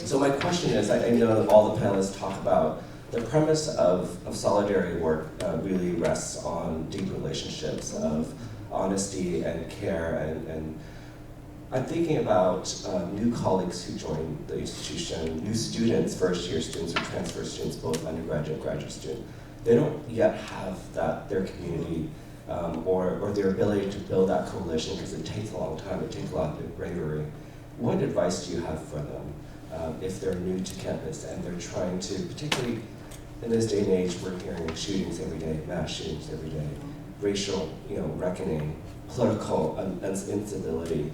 So my question is, I know that all the panelists talk about the premise of solidarity work really rests on deep relationships of honesty and care, and I'm thinking about new colleagues who join the institution, new students, first-year students or transfer students, both undergraduate and graduate students. They don't yet have their community or their ability to build that coalition because it takes a long time, it takes a lot of bravery. What advice do you have for them if they're new to campus and they're trying to, particularly in this day and age, we're hearing shootings every day, mass shootings every day, racial, reckoning, political instability,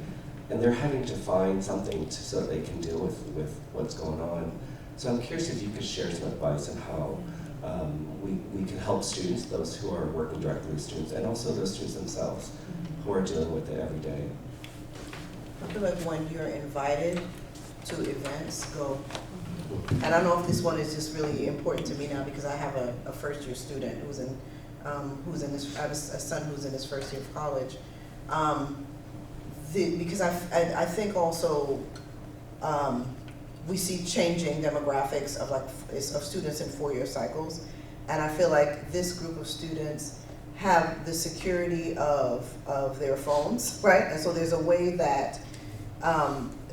and they're having to find something so that they can deal with what's going on. So I'm curious if you could share some advice on how we can help students, those who are working directly with students, and also those students themselves who are dealing with it every day. I feel like when you're invited to events, go. And I don't know if this one is just really important to me now because I have a first-year student who's in this. I have a son who's in his first year of college. Because I think also we see changing demographics of students in 4-year cycles, and I feel like this group of students have the security of their phones, right? And so there's a way that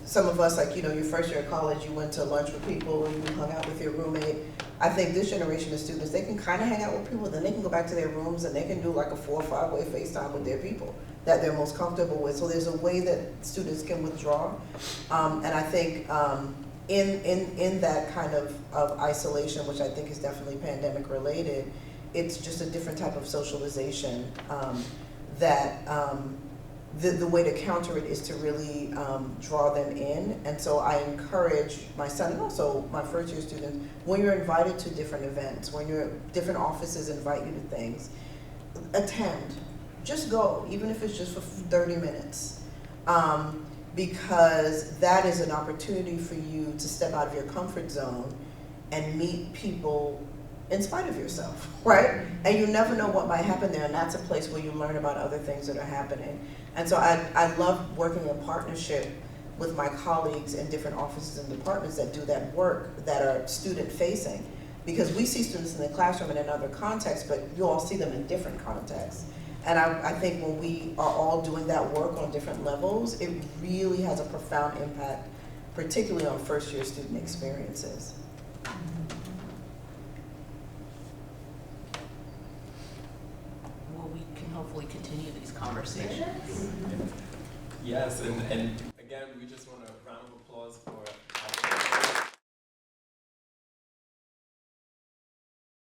some of us, your first year of college, you went to lunch with people and you hung out with your roommate. I think this generation of students, they can kind of hang out with people, then they can go back to their rooms and they can do like a 4 or 5-way FaceTime with their people that they're most comfortable with. So there's a way that students can withdraw. And I think in that kind of isolation, which I think is definitely pandemic related, it's just a different type of socialization that the way to counter it is to really draw them in. And so I encourage my son and also my first year students, when you're invited to different events, when different offices invite you to things, attend. Just go, even if it's just for 30 minutes. Because that is an opportunity for you to step out of your comfort zone and meet people in spite of yourself, right? And you never know what might happen there, and that's a place where you learn about other things that are happening. And so I love working in partnership with my colleagues in different offices and departments that do that work, that are student-facing. Because we see students in the classroom in another context, but you all see them in different contexts. And I think when we are all doing that work on different levels, it really has a profound impact, particularly on first-year student experiences. Well, we can hopefully continue these conversations. Yes, and again, we just want to